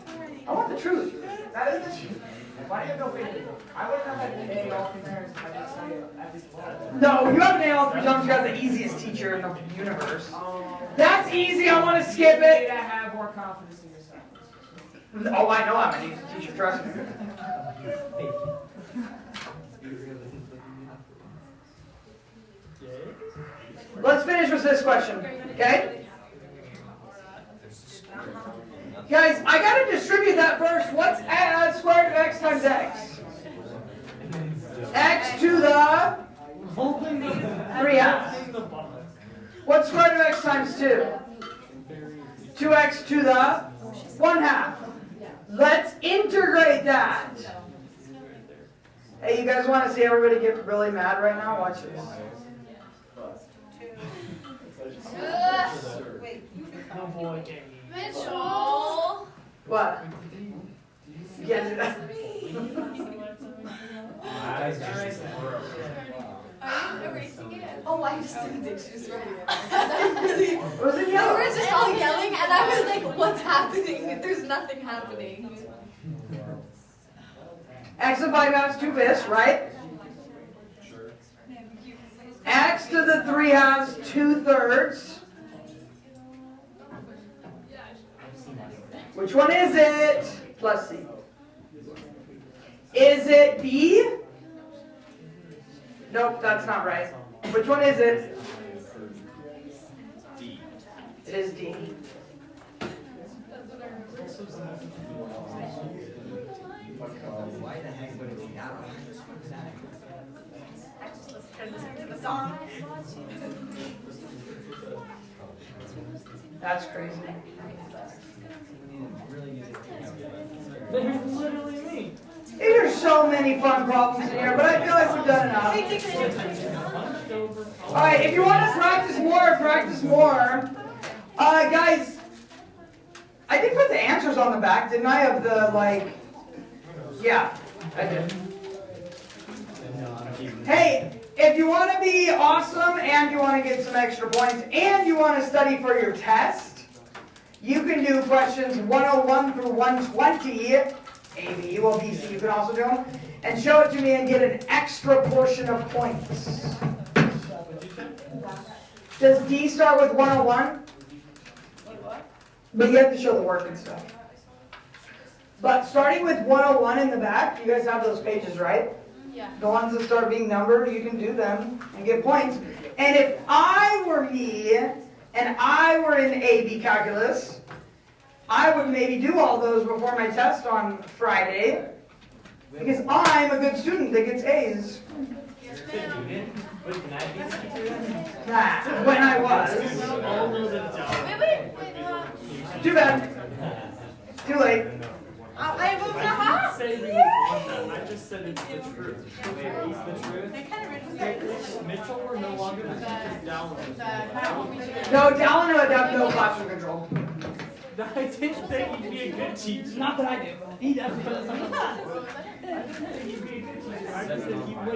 I want the truth. That is the truth. Why do you go figure? I wouldn't have had an A all three parents if I didn't study at least one. No, you have an A all 3 times. You have the easiest teacher in the universe. That's easy. I want to skip You need it. to have more confidence in yourself. Oh, I know I'm an easy teacher. Trust me. Let's finish with this question, okay? Guys, I gotta distribute that first. What's square root of x times x? X to the 3/2. What's square root of x times 2? 2x to the 1/2. Let's integrate that. Hey, you guys want to see everybody get really mad right now? Watch this. Mitchell! What? You can't do that. Are you erasing it? Oh, I just didn't think she was ready. I'm really. Was it We yellow? were just all yelling, and I was like, "What's happening? There's nothing happening." X to 5/2 2/5, right? X to the 3/2 2/3. Which one is it? Plus C. Is it B? Nope, that's not right. Which one is it? D. It is D. Why the heck would it be that way? The song. That's crazy. There's literally me. These are so many fun problems in here, but I feel like we've done enough. Alright, if you want to practice more, guys, I did put the answers on the back, didn't I, of the, like, yeah, I did. Hey, if you want to be awesome and you want to get some extra points and you want to study for your test, you can do questions 101 through 120, A, B, well, B, C, you can also do them, and show it to me and get an extra portion of points. Does D start with 101? But you have to show the work and stuff. But starting with 101 in the back, you guys have those pages, right? Yeah. The ones that start being numbered, you can do them and get points. And if I were me, and I were in AB calculus, I would maybe do all those before my test on Friday, because I'm a good student that gets A's. Yes, ma'am. Nah, when I was. Wait. Too bad. Too late. I moved to half. I just said it's the truth. It's the truth. Mitchell were no longer the teacher's download. No, Dallin would have no classroom control. I didn't think he'd be a good teacher. Not that I do. He definitely doesn't. I just said he would.